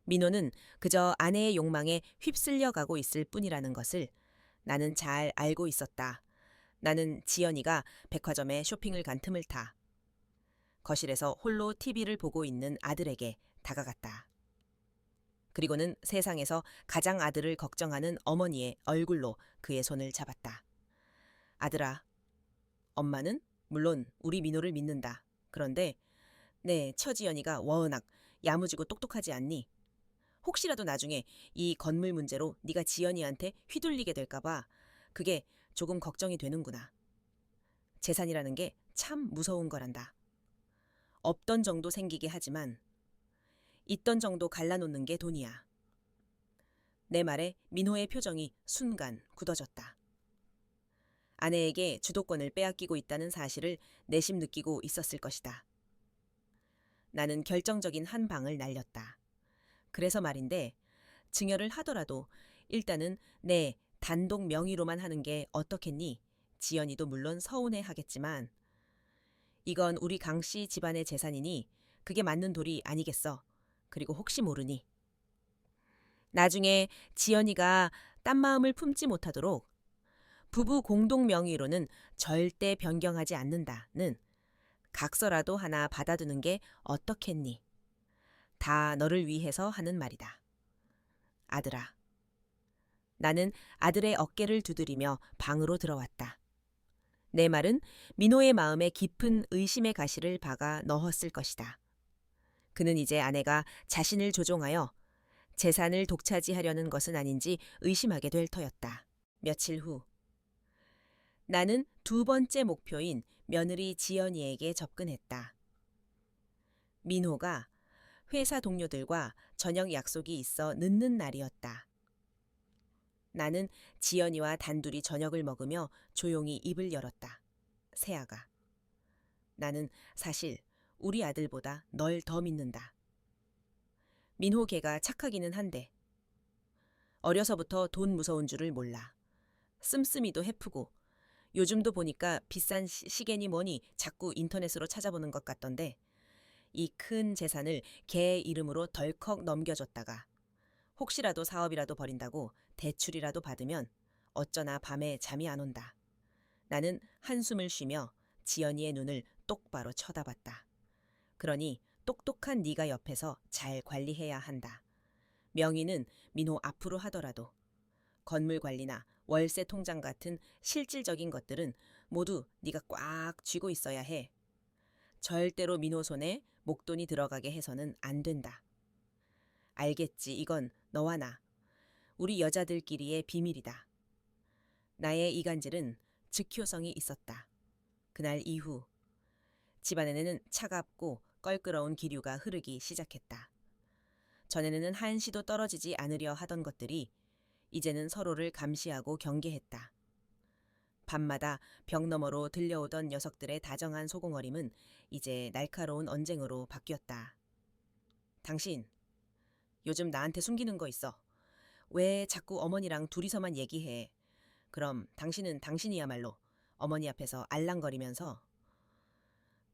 민호는 그저 아내의 욕망에 휩쓸려가고 있을 뿐이라는 것을 나는 잘 알고 있었다. 나는 지연이가 백화점에 쇼핑을 간 틈을 타 거실에서 홀로 TV를 보고 있는 아들에게 다가갔다. 그리고는 세상에서 가장 아들을 걱정하는 어머니의 얼굴로 그의 손을 잡았다. 아들아, 엄마는 물론 우리 민호를 믿는다. 그런데 내 처지연이가 워낙 야무지고 똑똑하지 않니? 혹시라도 나중에 이 건물 문제로 네가 지연이한테 휘둘리게 될까봐 그게 조금 걱정이 되는구나. 재산이라는 게 참 무서운 거란다. 없던 정도 생기게 하지만 있던 정도 갈라놓는 게 돈이야. 내 말에 민호의 표정이 순간 굳어졌다. 아내에게 주도권을 빼앗기고 있다는 사실을 내심 느끼고 있었을 것이다. 나는 결정적인 한 방을 날렸다. 그래서 말인데 증여를 하더라도 일단은 내 단독 명의로만 하는 게 어떻겠니? 지연이도 물론 서운해하겠지만 이건 우리 강씨 집안의 재산이니 그게 맞는 도리 아니겠어. 그리고 혹시 모르니. 나중에 지연이가 딴 마음을 품지 못하도록 부부 공동 명의로는 절대 변경하지 않는다는 각서라도 하나 받아두는 게 어떻겠니? 다 너를 위해서 하는 말이다. 아들아. 나는 아들의 어깨를 두드리며 방으로 들어왔다. 내 말은 민호의 마음에 깊은 의심의 가시를 박아 넣었을 것이다. 그는 이제 아내가 자신을 조종하여 재산을 독차지하려는 것은 아닌지 의심하게 될 터였다. 며칠 후 나는 두 번째 목표인 며느리 지연이에게 접근했다. 민호가 회사 동료들과 저녁 약속이 있어 늦는 날이었다. 나는 지연이와 단둘이 저녁을 먹으며 조용히 입을 열었다. 세아가. 나는 사실 우리 아들보다 널 더 믿는다. 민호 걔가 착하기는 한데 어려서부터 돈 무서운 줄을 몰라. 씀씀이도 해프고 요즘도 보니까 비싼 시계니 뭐니 자꾸 인터넷으로 찾아보는 것 같던데 이 큰 재산을 걔 이름으로 덜컥 넘겨줬다가 혹시라도 사업이라도 벌인다고 대출이라도 받으면 어쩌나 밤에 잠이 안 온다. 나는 한숨을 쉬며 지연이의 눈을 똑바로 쳐다봤다. 그러니 똑똑한 네가 옆에서 잘 관리해야 한다. 명의는 민호 앞으로 하더라도 건물 관리나 월세 통장 같은 실질적인 것들은 모두 네가 꽉 쥐고 있어야 해. 절대로 민호 손에 목돈이 들어가게 해서는 안 된다. 알겠지? 이건 너와 나, 우리 여자들끼리의 비밀이다. 나의 이간질은 즉효성이 있었다. 그날 이후 집안에는 차갑고 껄끄러운 기류가 흐르기 시작했다. 전에는 한시도 떨어지지 않으려 하던 것들이 이제는 서로를 감시하고 경계했다. 밤마다 벽 너머로 들려오던 녀석들의 다정한 소공어림은 이제 날카로운 언쟁으로 바뀌었다. 당신, 요즘 나한테 숨기는 거 있어. 왜 자꾸 어머니랑 둘이서만 얘기해? 그럼 당신은 당신이야말로 어머니 앞에서 알랑거리면서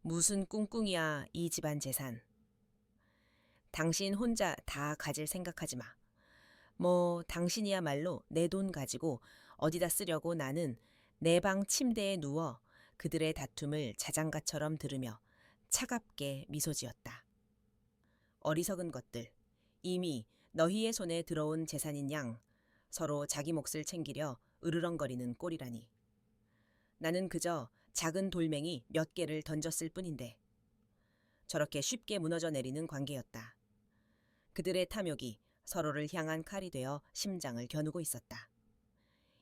무슨 꿍꿍이야 이 집안 재산. 당신 혼자 다 가질 생각하지 마. 뭐 당신이야말로 내 돈 가지고 어디다 쓰려고 나는 내 방 침대에 누워 그들의 다툼을 자장가처럼 들으며 차갑게 미소 지었다. 어리석은 것들, 이미 너희의 손에 들어온 재산인 양 서로 자기 몫을 챙기려 으르렁거리는 꼴이라니. 나는 그저 작은 돌멩이 몇 개를 던졌을 뿐인데 저렇게 쉽게 무너져 내리는 관계였다. 그들의 탐욕이 서로를 향한 칼이 되어 심장을 겨누고 있었다.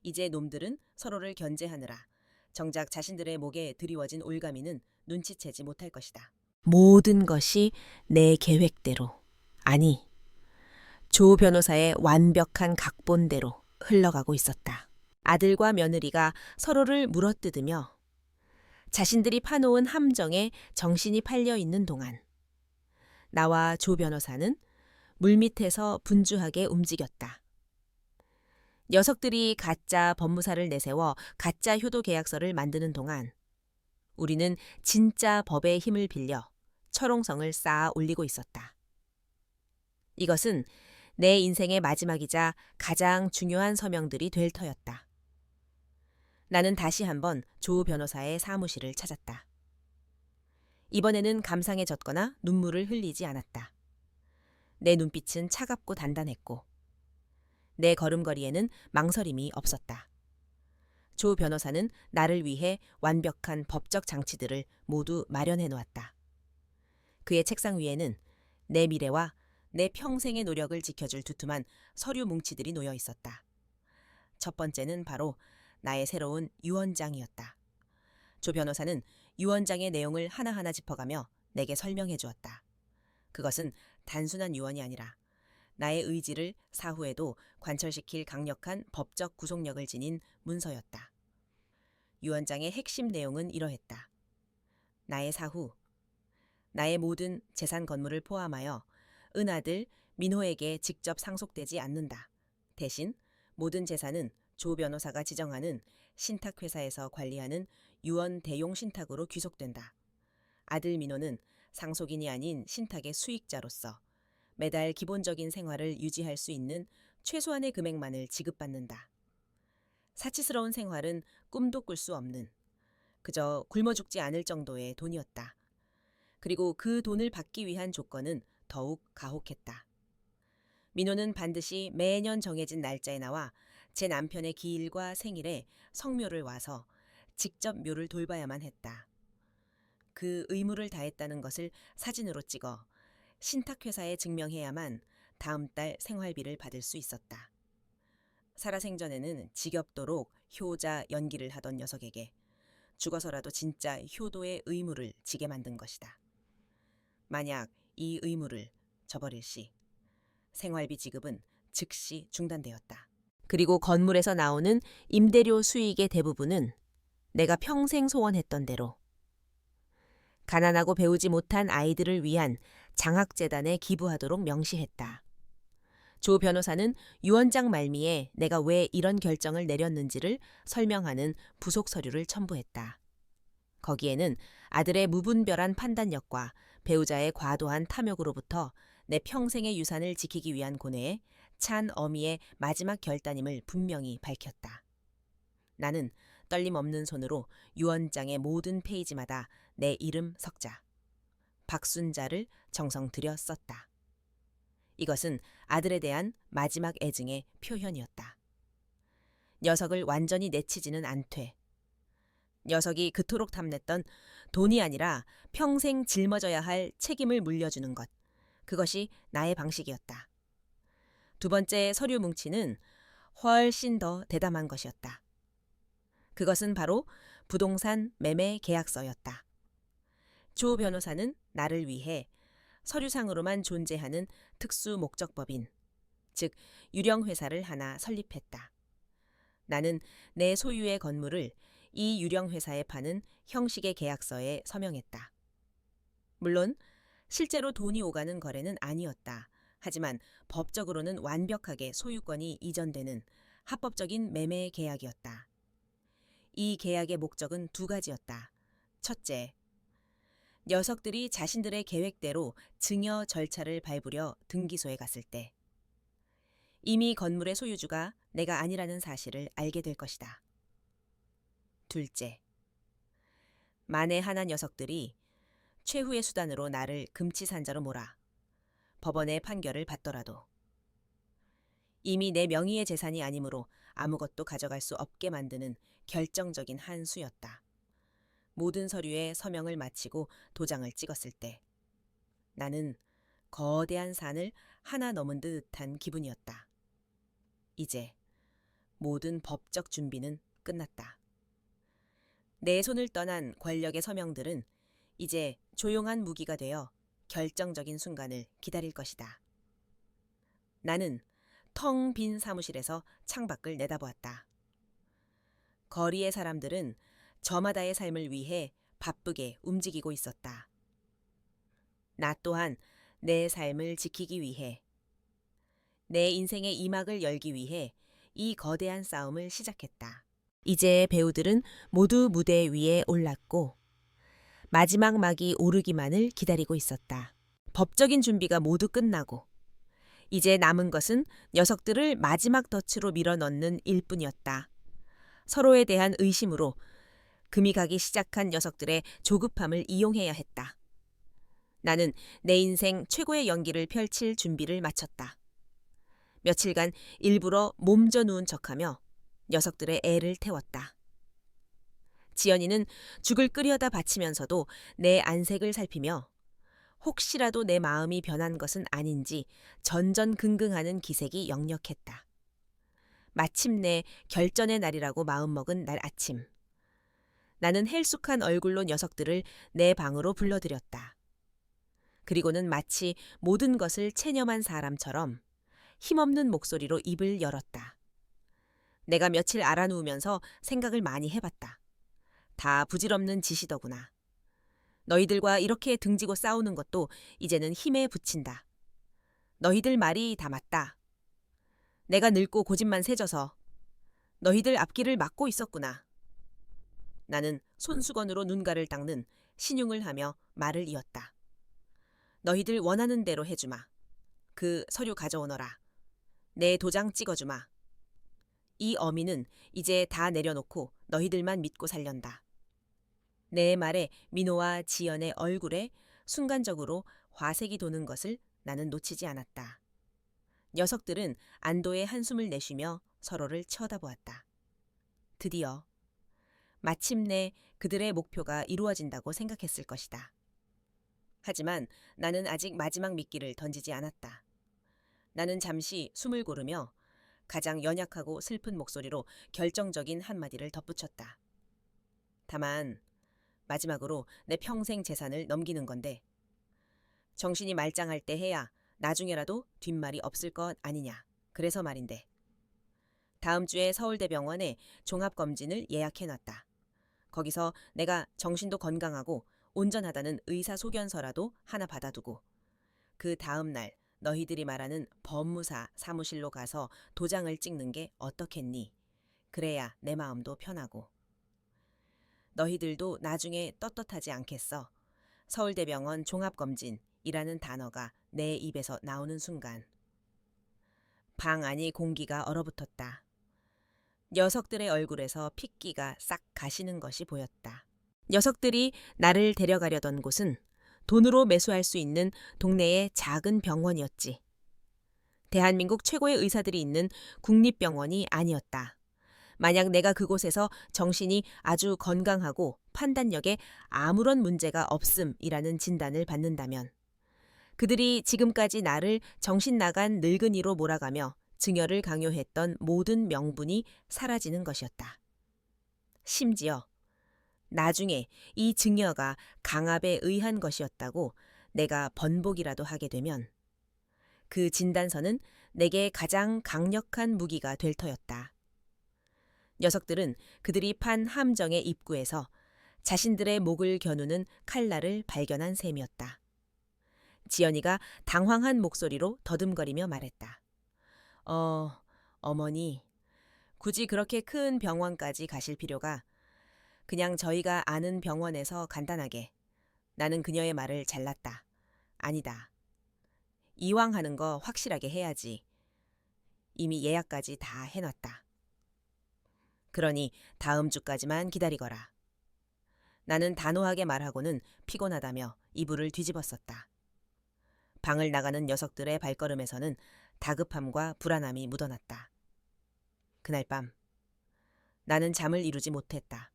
이제 놈들은 서로를 견제하느라 정작 자신들의 목에 드리워진 올가미는 눈치채지 못할 것이다. 모든 것이 내 계획대로, 아니, 조 변호사의 완벽한 각본대로 흘러가고 있었다. 아들과 며느리가 서로를 물어뜯으며 자신들이 파놓은 함정에 정신이 팔려 있는 동안 나와 조 변호사는 물밑에서 분주하게 움직였다. 녀석들이 가짜 법무사를 내세워 가짜 효도 계약서를 만드는 동안 우리는 진짜 법의 힘을 빌려 철옹성을 쌓아 올리고 있었다. 이것은 내 인생의 마지막이자 가장 중요한 서명들이 될 터였다. 나는 다시 한번 조 변호사의 사무실을 찾았다. 이번에는 감상해졌거나 눈물을 흘리지 않았다. 내 눈빛은 차갑고 단단했고 내 걸음걸이에는 망설임이 없었다. 조 변호사는 나를 위해 완벽한 법적 장치들을 모두 마련해 놓았다. 그의 책상 위에는 내 미래와 내 평생의 노력을 지켜줄 두툼한 서류 뭉치들이 놓여 있었다. 첫 번째는 바로 나의 새로운 유언장이었다. 조 변호사는 유언장의 내용을 하나하나 짚어가며 내게 설명해 주었다. 그것은 단순한 유언이 아니라 나의 의지를 사후에도 관철시킬 강력한 법적 구속력을 지닌 문서였다. 유언장의 핵심 내용은 이러했다. 나의 사후, 나의 모든 재산 건물을 포함하여 은아들 민호에게 직접 상속되지 않는다. 대신 모든 재산은 조 변호사가 지정하는 신탁회사에서 관리하는 유언 대용 신탁으로 귀속된다. 아들 민호는 상속인이 아닌 신탁의 수익자로서 매달 기본적인 생활을 유지할 수 있는 최소한의 금액만을 지급받는다. 사치스러운 생활은 꿈도 꿀 수 없는, 그저 굶어 죽지 않을 정도의 돈이었다. 그리고 그 돈을 받기 위한 조건은 더욱 가혹했다. 민호는 반드시 매년 정해진 날짜에 나와 제 남편의 기일과 생일에 성묘를 와서 직접 묘를 돌봐야만 했다. 그 의무를 다했다는 것을 사진으로 찍어 신탁회사에 증명해야만 다음 달 생활비를 받을 수 있었다. 살아생전에는 지겹도록 효자 연기를 하던 녀석에게 죽어서라도 진짜 효도의 의무를 지게 만든 것이다. 만약 이 의무를 저버릴 시 생활비 지급은 즉시 중단되었다. 그리고 건물에서 나오는 임대료 수익의 대부분은 내가 평생 소원했던 대로 가난하고 배우지 못한 아이들을 위한 장학재단에 기부하도록 명시했다. 조 변호사는 유언장 말미에 내가 왜 이런 결정을 내렸는지를 설명하는 부속 서류를 첨부했다. 거기에는 아들의 무분별한 판단력과 배우자의 과도한 탐욕으로부터 내 평생의 유산을 지키기 위한 고뇌에 찬 어미의 마지막 결단임을 분명히 밝혔다. 나는 떨림 없는 손으로 유언장의 모든 페이지마다 내 이름 석자, 박순자를 정성 들여 썼다. 이것은 아들에 대한 마지막 애증의 표현이었다. 녀석을 완전히 내치지는 않되, 녀석이 그토록 탐냈던 돈이 아니라 평생 짊어져야 할 책임을 물려주는 것, 그것이 나의 방식이었다. 두 번째 서류 뭉치는 훨씬 더 대담한 것이었다. 그것은 바로 부동산 매매 계약서였다. 조 변호사는 나를 위해 서류상으로만 존재하는 특수 목적법인, 즉 유령회사를 하나 설립했다. 나는 내 소유의 건물을 이 유령회사에 파는 형식의 계약서에 서명했다. 물론 실제로 돈이 오가는 거래는 아니었다. 하지만 법적으로는 완벽하게 소유권이 이전되는 합법적인 매매 계약이었다. 이 계약의 목적은 두 가지였다. 첫째, 녀석들이 자신들의 계획대로 증여 절차를 밟으려 등기소에 갔을 때 이미 건물의 소유주가 내가 아니라는 사실을 알게 될 것이다. 둘째, 만에 하나 녀석들이 최후의 수단으로 나를 금치산자로 몰아 법원의 판결을 받더라도 이미 내 명의의 재산이 아니므로 아무것도 가져갈 수 없게 만드는 결정적인 한 수였다. 모든 서류에 서명을 마치고 도장을 찍었을 때 나는 거대한 산을 하나 넘은 듯한 기분이었다. 이제 모든 법적 준비는 끝났다. 내 손을 떠난 권력의 서명들은 이제 조용한 무기가 되어 결정적인 순간을 기다릴 것이다. 나는 텅 빈 사무실에서 창밖을 내다보았다. 거리의 사람들은 저마다의 삶을 위해 바쁘게 움직이고 있었다. 나 또한 내 삶을 지키기 위해, 내 인생의 이막을 열기 위해 이 거대한 싸움을 시작했다. 이제 배우들은 모두 무대 위에 올랐고 마지막 막이 오르기만을 기다리고 있었다. 법적인 준비가 모두 끝나고 이제 남은 것은 녀석들을 마지막 덫으로 밀어넣는 일뿐이었다. 서로에 대한 의심으로 금이 가기 시작한 녀석들의 조급함을 이용해야 했다. 나는 내 인생 최고의 연기를 펼칠 준비를 마쳤다. 며칠간 일부러 몸져 누운 척하며 녀석들의 애를 태웠다. 지연이는 죽을 끓여다 바치면서도 내 안색을 살피며 혹시라도 내 마음이 변한 것은 아닌지 전전긍긍하는 기색이 역력했다. 마침내 결전의 날이라고 마음먹은 날 아침, 나는 헬쑥한 얼굴로 녀석들을 내 방으로 불러들였다. 그리고는 마치 모든 것을 체념한 사람처럼 힘없는 목소리로 입을 열었다. 내가 며칠 알아누우면서 생각을 많이 해봤다. 다 부질없는 짓이더구나. 너희들과 이렇게 등지고 싸우는 것도 이제는 힘에 부친다. 너희들 말이 다 맞다. 내가 늙고 고집만 세져서 너희들 앞길을 막고 있었구나. 나는 손수건으로 눈가를 닦는 신용을 하며 말을 이었다. 너희들 원하는 대로 해주마. 그 서류 가져오너라. 내 도장 찍어주마. 이 어미는 이제 다 내려놓고 너희들만 믿고 살련다. 내 말에 민호와 지연의 얼굴에 순간적으로 화색이 도는 것을 나는 놓치지 않았다. 녀석들은 안도의 한숨을 내쉬며 서로를 쳐다보았다. 드디어 마침내 그들의 목표가 이루어진다고 생각했을 것이다. 하지만 나는 아직 마지막 미끼를 던지지 않았다. 나는 잠시 숨을 고르며 가장 연약하고 슬픈 목소리로 결정적인 한마디를 덧붙였다. 다만 마지막으로 내 평생 재산을 넘기는 건데 정신이 말짱할 때 해야 나중에라도 뒷말이 없을 것 아니냐. 그래서 말인데 다음 주에 서울대병원에 종합검진을 예약해놨다. 거기서 내가 정신도 건강하고 온전하다는 의사소견서라도 하나 받아두고 그 다음 날 너희들이 말하는 법무사 사무실로 가서 도장을 찍는 게 어떻겠니? 그래야 내 마음도 편하고. 너희들도 나중에 떳떳하지 않겠어. 서울대병원 종합검진이라는 단어가 내 입에서 나오는 순간. 방 안이 공기가 얼어붙었다. 녀석들의 얼굴에서 핏기가 싹 가시는 것이 보였다. 녀석들이 나를 데려가려던 곳은 돈으로 매수할 수 있는 동네의 작은 병원이었지. 대한민국 최고의 의사들이 있는 국립병원이 아니었다. 만약 내가 그곳에서 정신이 아주 건강하고 판단력에 아무런 문제가 없음이라는 진단을 받는다면 그들이 지금까지 나를 정신 나간 늙은이로 몰아가며 증여를 강요했던 모든 명분이 사라지는 것이었다. 심지어 나중에 이 증여가 강압에 의한 것이었다고 내가 번복이라도 하게 되면 그 진단서는 내게 가장 강력한 무기가 될 터였다. 녀석들은 그들이 판 함정의 입구에서 자신들의 목을 겨누는 칼날을 발견한 셈이었다. 지연이가 당황한 목소리로 더듬거리며 말했다. 어머니, 굳이 그렇게 큰 병원까지 가실 필요가 그냥 저희가 아는 병원에서 간단하게 나는 그녀의 말을 잘랐다. 아니다. 이왕 하는 거 확실하게 해야지. 이미 예약까지 다 해놨다. 그러니 다음 주까지만 기다리거라. 나는 단호하게 말하고는 피곤하다며 이불을 뒤집었었다. 방을 나가는 녀석들의 발걸음에서는 다급함과 불안함이 묻어났다. 그날 밤 나는 잠을 이루지 못했다.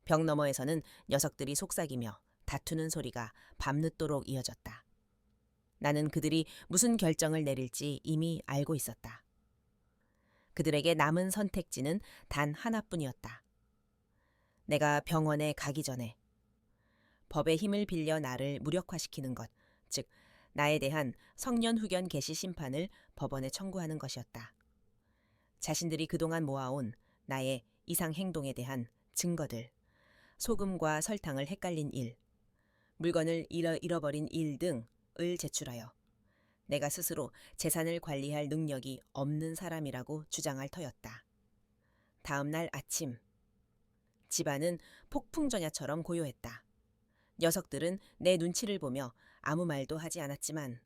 벽 너머에서는 녀석들이 속삭이며 다투는 소리가 밤늦도록 이어졌다. 나는 그들이 무슨 결정을 내릴지 이미 알고 있었다. 그들에게 남은 선택지는 단 하나뿐이었다. 내가 병원에 가기 전에 법의 힘을 빌려 나를 무력화시키는 것, 즉 나에 대한 성년후견 개시 심판을 법원에 청구하는 것이었다. 자신들이 그동안 모아온 나의 이상 행동에 대한 증거들, 소금과 설탕을 헷갈린 일, 물건을 잃어버린 일 등을 제출하여 내가 스스로 재산을 관리할 능력이 없는 사람이라고 주장할 터였다. 다음 날 아침, 집안은 폭풍전야처럼 고요했다. 녀석들은 내 눈치를 보며 아무 말도 하지 않았지만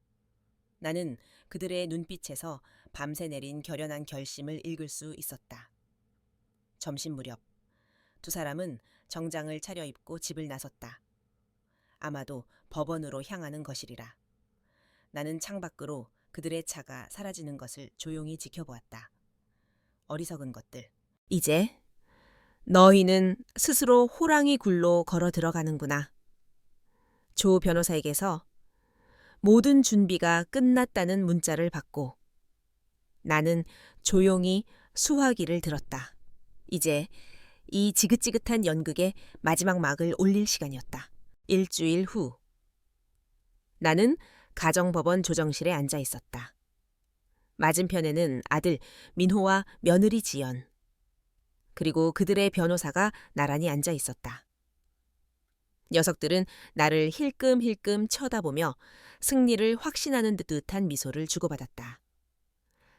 나는 그들의 눈빛에서 밤새 내린 결연한 결심을 읽을 수 있었다. 점심 무렵 두 사람은 정장을 차려입고 집을 나섰다. 아마도 법원으로 향하는 것이리라. 나는 창밖으로 그들의 차가 사라지는 것을 조용히 지켜보았다. 어리석은 것들. 이제 너희는 스스로 호랑이 굴로 걸어 들어가는구나. 조 변호사에게서 모든 준비가 끝났다는 문자를 받고 나는 조용히 수화기를 들었다. 이제 이 지긋지긋한 연극의 마지막 막을 올릴 시간이었다. 일주일 후 나는 가정법원 조정실에 앉아 있었다. 맞은편에는 아들 민호와 며느리 지연, 그리고 그들의 변호사가 나란히 앉아 있었다. 녀석들은 나를 힐끔힐끔 쳐다보며 승리를 확신하는 듯한 미소를 주고받았다.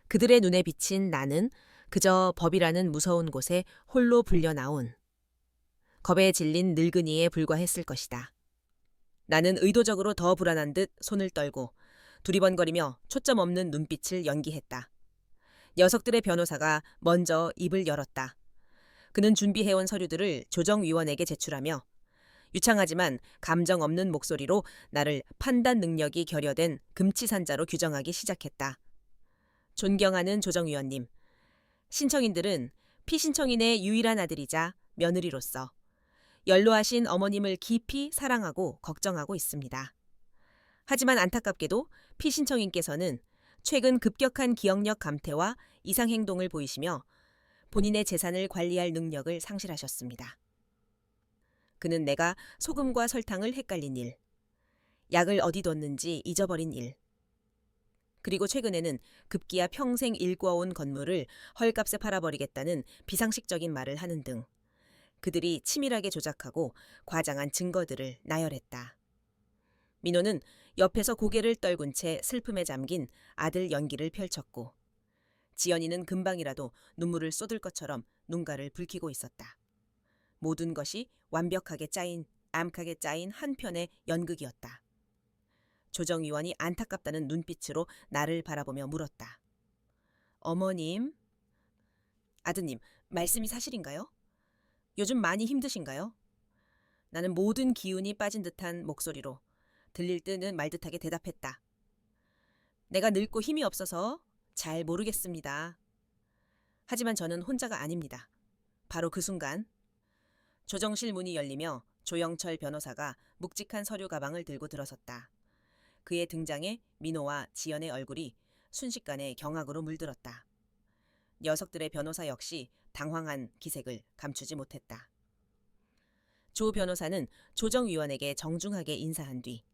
그들의 눈에 비친 나는 그저 법이라는 무서운 곳에 홀로 불려나온 겁에 질린 늙은이에 불과했을 것이다. 나는 의도적으로 더 불안한 듯 손을 떨고 두리번거리며 초점 없는 눈빛을 연기했다. 녀석들의 변호사가 먼저 입을 열었다. 그는 준비해온 서류들을 조정위원에게 제출하며 유창하지만 감정 없는 목소리로 나를 판단 능력이 결여된 금치산자로 규정하기 시작했다. 존경하는 조정위원님, 신청인들은 피신청인의 유일한 아들이자 며느리로서 연로하신 어머님을 깊이 사랑하고 걱정하고 있습니다. 하지만 안타깝게도 피신청인께서는 최근 급격한 기억력 감퇴와 이상행동을 보이시며 본인의 재산을 관리할 능력을 상실하셨습니다. 그는 내가 소금과 설탕을 헷갈린 일, 약을 어디 뒀는지 잊어버린 일, 그리고 최근에는 급기야 평생 일구어온 건물을 헐값에 팔아버리겠다는 비상식적인 말을 하는 등 그들이 치밀하게 조작하고 과장한 증거들을 나열했다. 민호는 옆에서 고개를 떨군 채 슬픔에 잠긴 아들 연기를 펼쳤고 지연이는 금방이라도 눈물을 쏟을 것처럼 눈가를 붉히고 있었다. 모든 것이 완벽하게 짜인, 암하게 짜인 한 편의 연극이었다. 조정위원이 안타깝다는 눈빛으로 나를 바라보며 물었다. 어머님, 아드님, 말씀이 사실인가요? 요즘 많이 힘드신가요? 나는 모든 기운이 빠진 듯한 목소리로 들릴 듯은 말 듯하게 대답했다. 내가 늙고 힘이 없어서 잘 모르겠습니다. 하지만 저는 혼자가 아닙니다. 바로 그 순간 조정실 문이 열리며 조영철 변호사가 묵직한 서류 가방을 들고 들어섰다. 그의 등장에 민호와 지연의 얼굴이 순식간에 경악으로 물들었다. 녀석들의 변호사 역시 당황한 기색을 감추지 못했다. 조 변호사는 조정위원에게 정중하게 인사한 뒤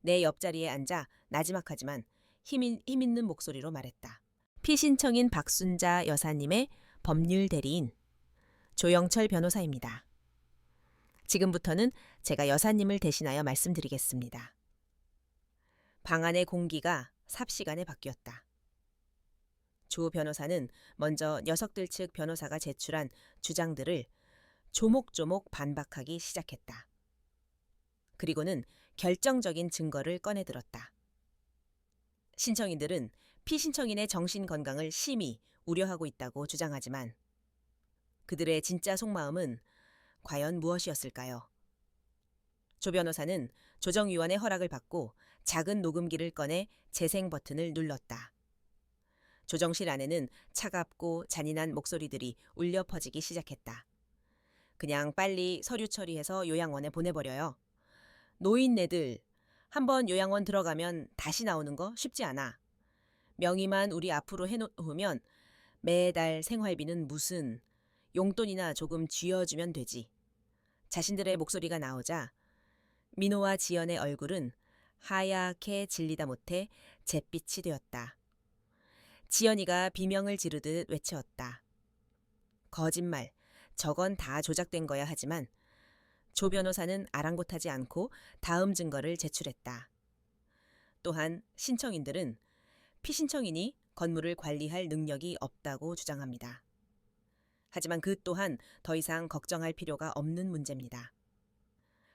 내 옆자리에 앉아 나지막하지만 힘 있는 목소리로 말했다. 피신청인 박순자 여사님의 법률 대리인 조영철 변호사입니다. 지금부터는 제가 여사님을 대신하여 말씀드리겠습니다. 방 안의 공기가 삽시간에 바뀌었다. 조 변호사는 먼저 녀석들 측 변호사가 제출한 주장들을 조목조목 반박하기 시작했다. 그리고는 결정적인 증거를 꺼내들었다. 신청인들은 피신청인의 정신 건강을 심히 우려하고 있다고 주장하지만 그들의 진짜 속마음은 과연 무엇이었을까요? 조 변호사는 조정위원의 허락을 받고 작은 녹음기를 꺼내 재생 버튼을 눌렀다. 조정실 안에는 차갑고 잔인한 목소리들이 울려 퍼지기 시작했다. 그냥 빨리 서류 처리해서 요양원에 보내버려요. 노인네들, 한번 요양원 들어가면 다시 나오는 거 쉽지 않아. 명의만 우리 앞으로 해놓으면 매달 생활비는 무슨 용돈이나 조금 쥐어주면 되지. 자신들의 목소리가 나오자 민호와 지연의 얼굴은 하얗게 질리다 못해 잿빛이 되었다. 지연이가 비명을 지르듯 외쳤다. 거짓말, 저건 다 조작된 거야 하지만 조 변호사는 아랑곳하지 않고 다음 증거를 제출했다. 또한 신청인들은 피신청인이 건물을 관리할 능력이 없다고 주장합니다. 하지만 그 또한 더 이상 걱정할 필요가 없는 문제입니다.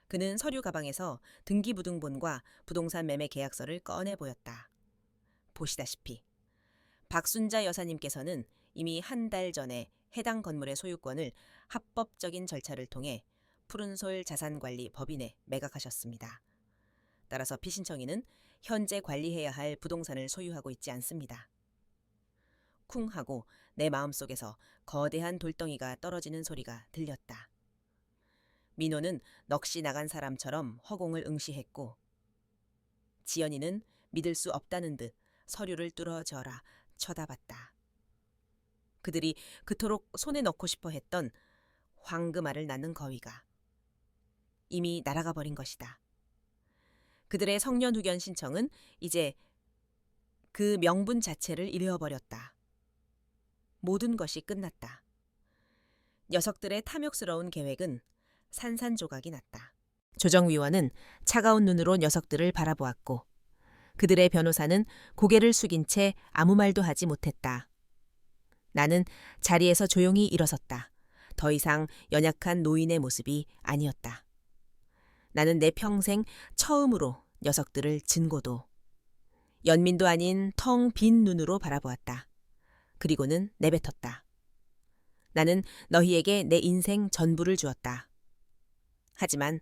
그는 서류 가방에서 등기부등본과 부동산 매매 계약서를 꺼내 보였다. 보시다시피 박순자 여사님께서는 이미 한 달 전에 해당 건물의 소유권을 합법적인 절차를 통해 푸른솔 자산관리 법인에 매각하셨습니다. 따라서 피신청인은 현재 관리해야 할 부동산을 소유하고 있지 않습니다. 쿵 하고 내 마음속에서 거대한 돌덩이가 떨어지는 소리가 들렸다. 민호는 넋이 나간 사람처럼 허공을 응시했고 지연이는 믿을 수 없다는 듯 서류를 뚫어져라 쳐다봤다. 그들이 그토록 손에 넣고 싶어 했던 황금알을 낳는 거위가 이미 날아가 버린 것이다. 그들의 성년후견 신청은 이제 그 명분 자체를 잃어버렸다. 모든 것이 끝났다. 녀석들의 탐욕스러운 계획은 산산조각이 났다. 조정위원은 차가운 눈으로 녀석들을 바라보았고 그들의 변호사는 고개를 숙인 채 아무 말도 하지 못했다. 나는 자리에서 조용히 일어섰다. 더 이상 연약한 노인의 모습이 아니었다. 나는 내 평생 처음으로 녀석들을 진고도 연민도 아닌 텅 빈 눈으로 바라보았다. 그리고는 내뱉었다. 나는 너희에게 내 인생 전부를 주었다. 하지만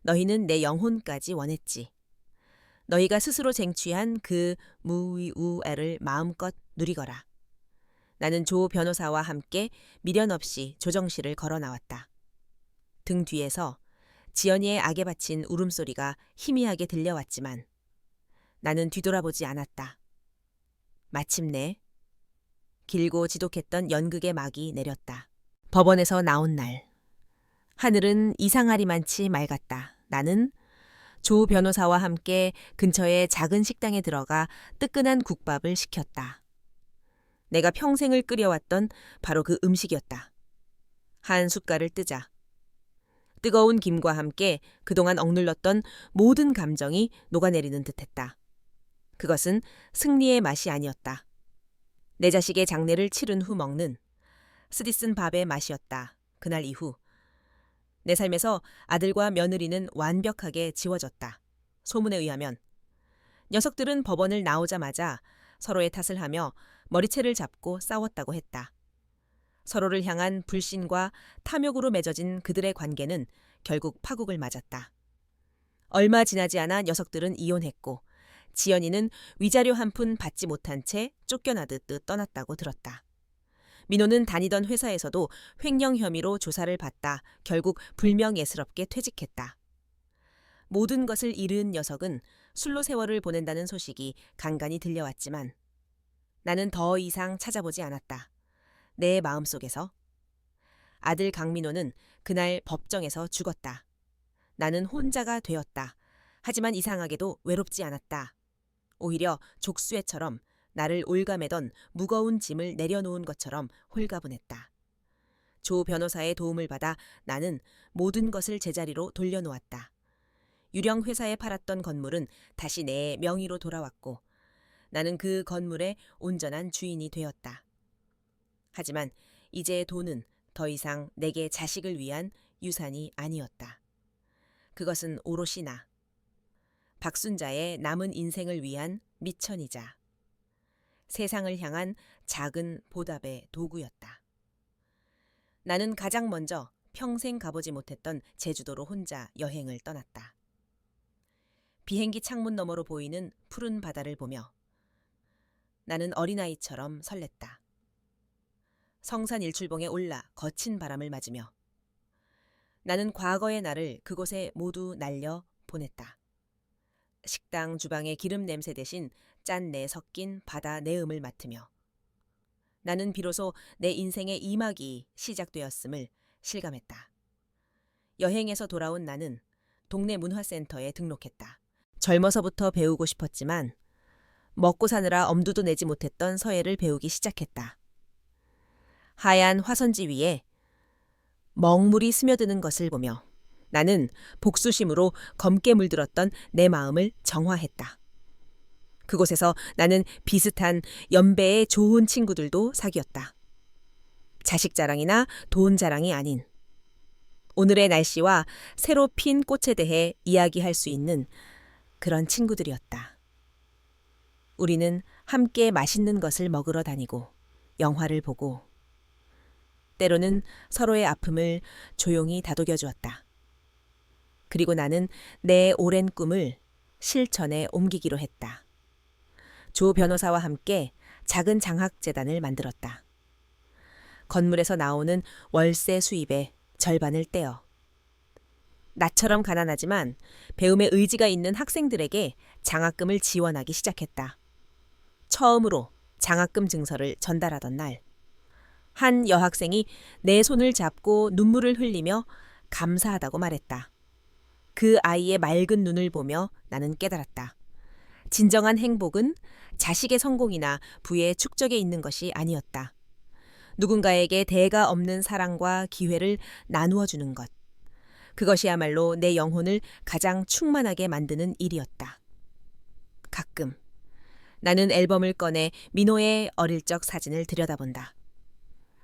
너희는 내 영혼까지 원했지. 너희가 스스로 쟁취한 그 무위우애를 마음껏 누리거라. 나는 조 변호사와 함께 미련 없이 조정실을 걸어 나왔다. 등 뒤에서 지연이의 악에 바친 울음소리가 희미하게 들려왔지만 나는 뒤돌아보지 않았다. 마침내 길고 지독했던 연극의 막이 내렸다. 법원에서 나온 날. 하늘은 이상하리만치 맑았다. 나는 조 변호사와 함께 근처의 작은 식당에 들어가 뜨끈한 국밥을 시켰다. 내가 평생을 끓여왔던 바로 그 음식이었다. 한 숟갈을 뜨자 뜨거운 김과 함께 그동안 억눌렀던 모든 감정이 녹아내리는 듯했다. 그것은 승리의 맛이 아니었다. 내 자식의 장례를 치른 후 먹는 쓰디쓴 밥의 맛이었다. 그날 이후 내 삶에서 아들과 며느리는 완벽하게 지워졌다. 소문에 의하면 녀석들은 법원을 나오자마자 서로의 탓을 하며 머리채를 잡고 싸웠다고 했다. 서로를 향한 불신과 탐욕으로 맺어진 그들의 관계는 결국 파국을 맞았다. 얼마 지나지 않아 녀석들은 이혼했고 지연이는 위자료 한 푼 받지 못한 채 쫓겨나듯 떠났다고 들었다. 민호는 다니던 회사에서도 횡령 혐의로 조사를 받다 결국 불명예스럽게 퇴직했다. 모든 것을 잃은 녀석은 술로 세월을 보낸다는 소식이 간간히 들려왔지만 나는 더 이상 찾아보지 않았다. 내 마음속에서. 아들 강민호는 그날 법정에서 죽었다. 나는 혼자가 되었다. 하지만 이상하게도 외롭지 않았다. 오히려 족수애처럼 나를 올가매던 무거운 짐을 내려놓은 것처럼 홀가분했다. 조 변호사의 도움을 받아 나는 모든 것을 제자리로 돌려놓았다. 유령 회사에 팔았던 건물은 다시 내 명의로 돌아왔고 나는 그 건물의 온전한 주인이 되었다. 하지만 이제 돈은 더 이상 내게 자식을 위한 유산이 아니었다. 그것은 오롯이 나, 박순자의 남은 인생을 위한 미천이자 세상을 향한 작은 보답의 도구였다. 나는 가장 먼저 평생 가보지 못했던 제주도로 혼자 여행을 떠났다. 비행기 창문 너머로 보이는 푸른 바다를 보며 나는 어린아이처럼 설렜다. 성산 일출봉에 올라 거친 바람을 맞으며 나는 과거의 나를 그곳에 모두 날려 보냈다. 식당 주방의 기름 냄새 대신 짠내 섞인 바다 내음을 맡으며 나는 비로소 내 인생의 이막이 시작되었음을 실감했다. 여행에서 돌아온 나는 동네 문화센터에 등록했다. 젊어서부터 배우고 싶었지만 먹고 사느라 엄두도 내지 못했던 서예를 배우기 시작했다. 하얀 화선지 위에 먹물이 스며드는 것을 보며 나는 복수심으로 검게 물들었던 내 마음을 정화했다. 그곳에서 나는 비슷한 연배의 좋은 친구들도 사귀었다. 자식 자랑이나 돈 자랑이 아닌 오늘의 날씨와 새로 핀 꽃에 대해 이야기할 수 있는 그런 친구들이었다. 우리는 함께 맛있는 것을 먹으러 다니고 영화를 보고 때로는 서로의 아픔을 조용히 다독여 주었다. 그리고 나는 내 오랜 꿈을 실천에 옮기기로 했다. 조 변호사와 함께 작은 장학재단을 만들었다. 건물에서 나오는 월세 수입의 절반을 떼어 나처럼 가난하지만 배움에 의지가 있는 학생들에게 장학금을 지원하기 시작했다. 처음으로 장학금 증서를 전달하던 날, 한 여학생이 내 손을 잡고 눈물을 흘리며 감사하다고 말했다. 그 아이의 맑은 눈을 보며 나는 깨달았다. 진정한 행복은 자식의 성공이나 부의 축적에 있는 것이 아니었다. 누군가에게 대가 없는 사랑과 기회를 나누어 주는 것. 그것이야말로 내 영혼을 가장 충만하게 만드는 일이었다. 가끔 나는 앨범을 꺼내 민호의 어릴 적 사진을 들여다본다.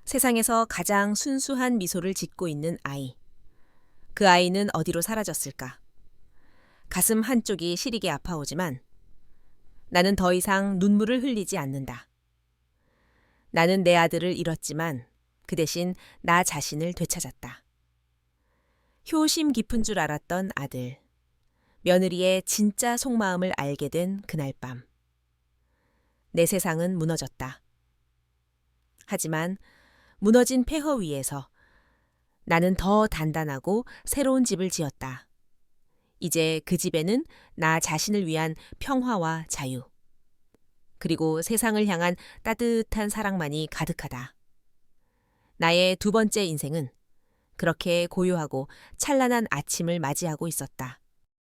세상에서 가장 순수한 미소를 짓고 있는 아이. 그 아이는 어디로 사라졌을까? 가슴 한쪽이 시리게 아파오지만 나는 더 이상 눈물을 흘리지 않는다. 나는 내 아들을 잃었지만 그 대신 나 자신을 되찾았다. 효심 깊은 줄 알았던 아들. 며느리의 진짜 속마음을 알게 된 그날 밤. 내 세상은 무너졌다. 하지만 무너진 폐허 위에서 나는 더 단단하고 새로운 집을 지었다. 이제 그 집에는 나 자신을 위한 평화와 자유, 그리고 세상을 향한 따뜻한 사랑만이 가득하다. 나의 두 번째 인생은 그렇게 고요하고 찬란한 아침을 맞이하고 있었다.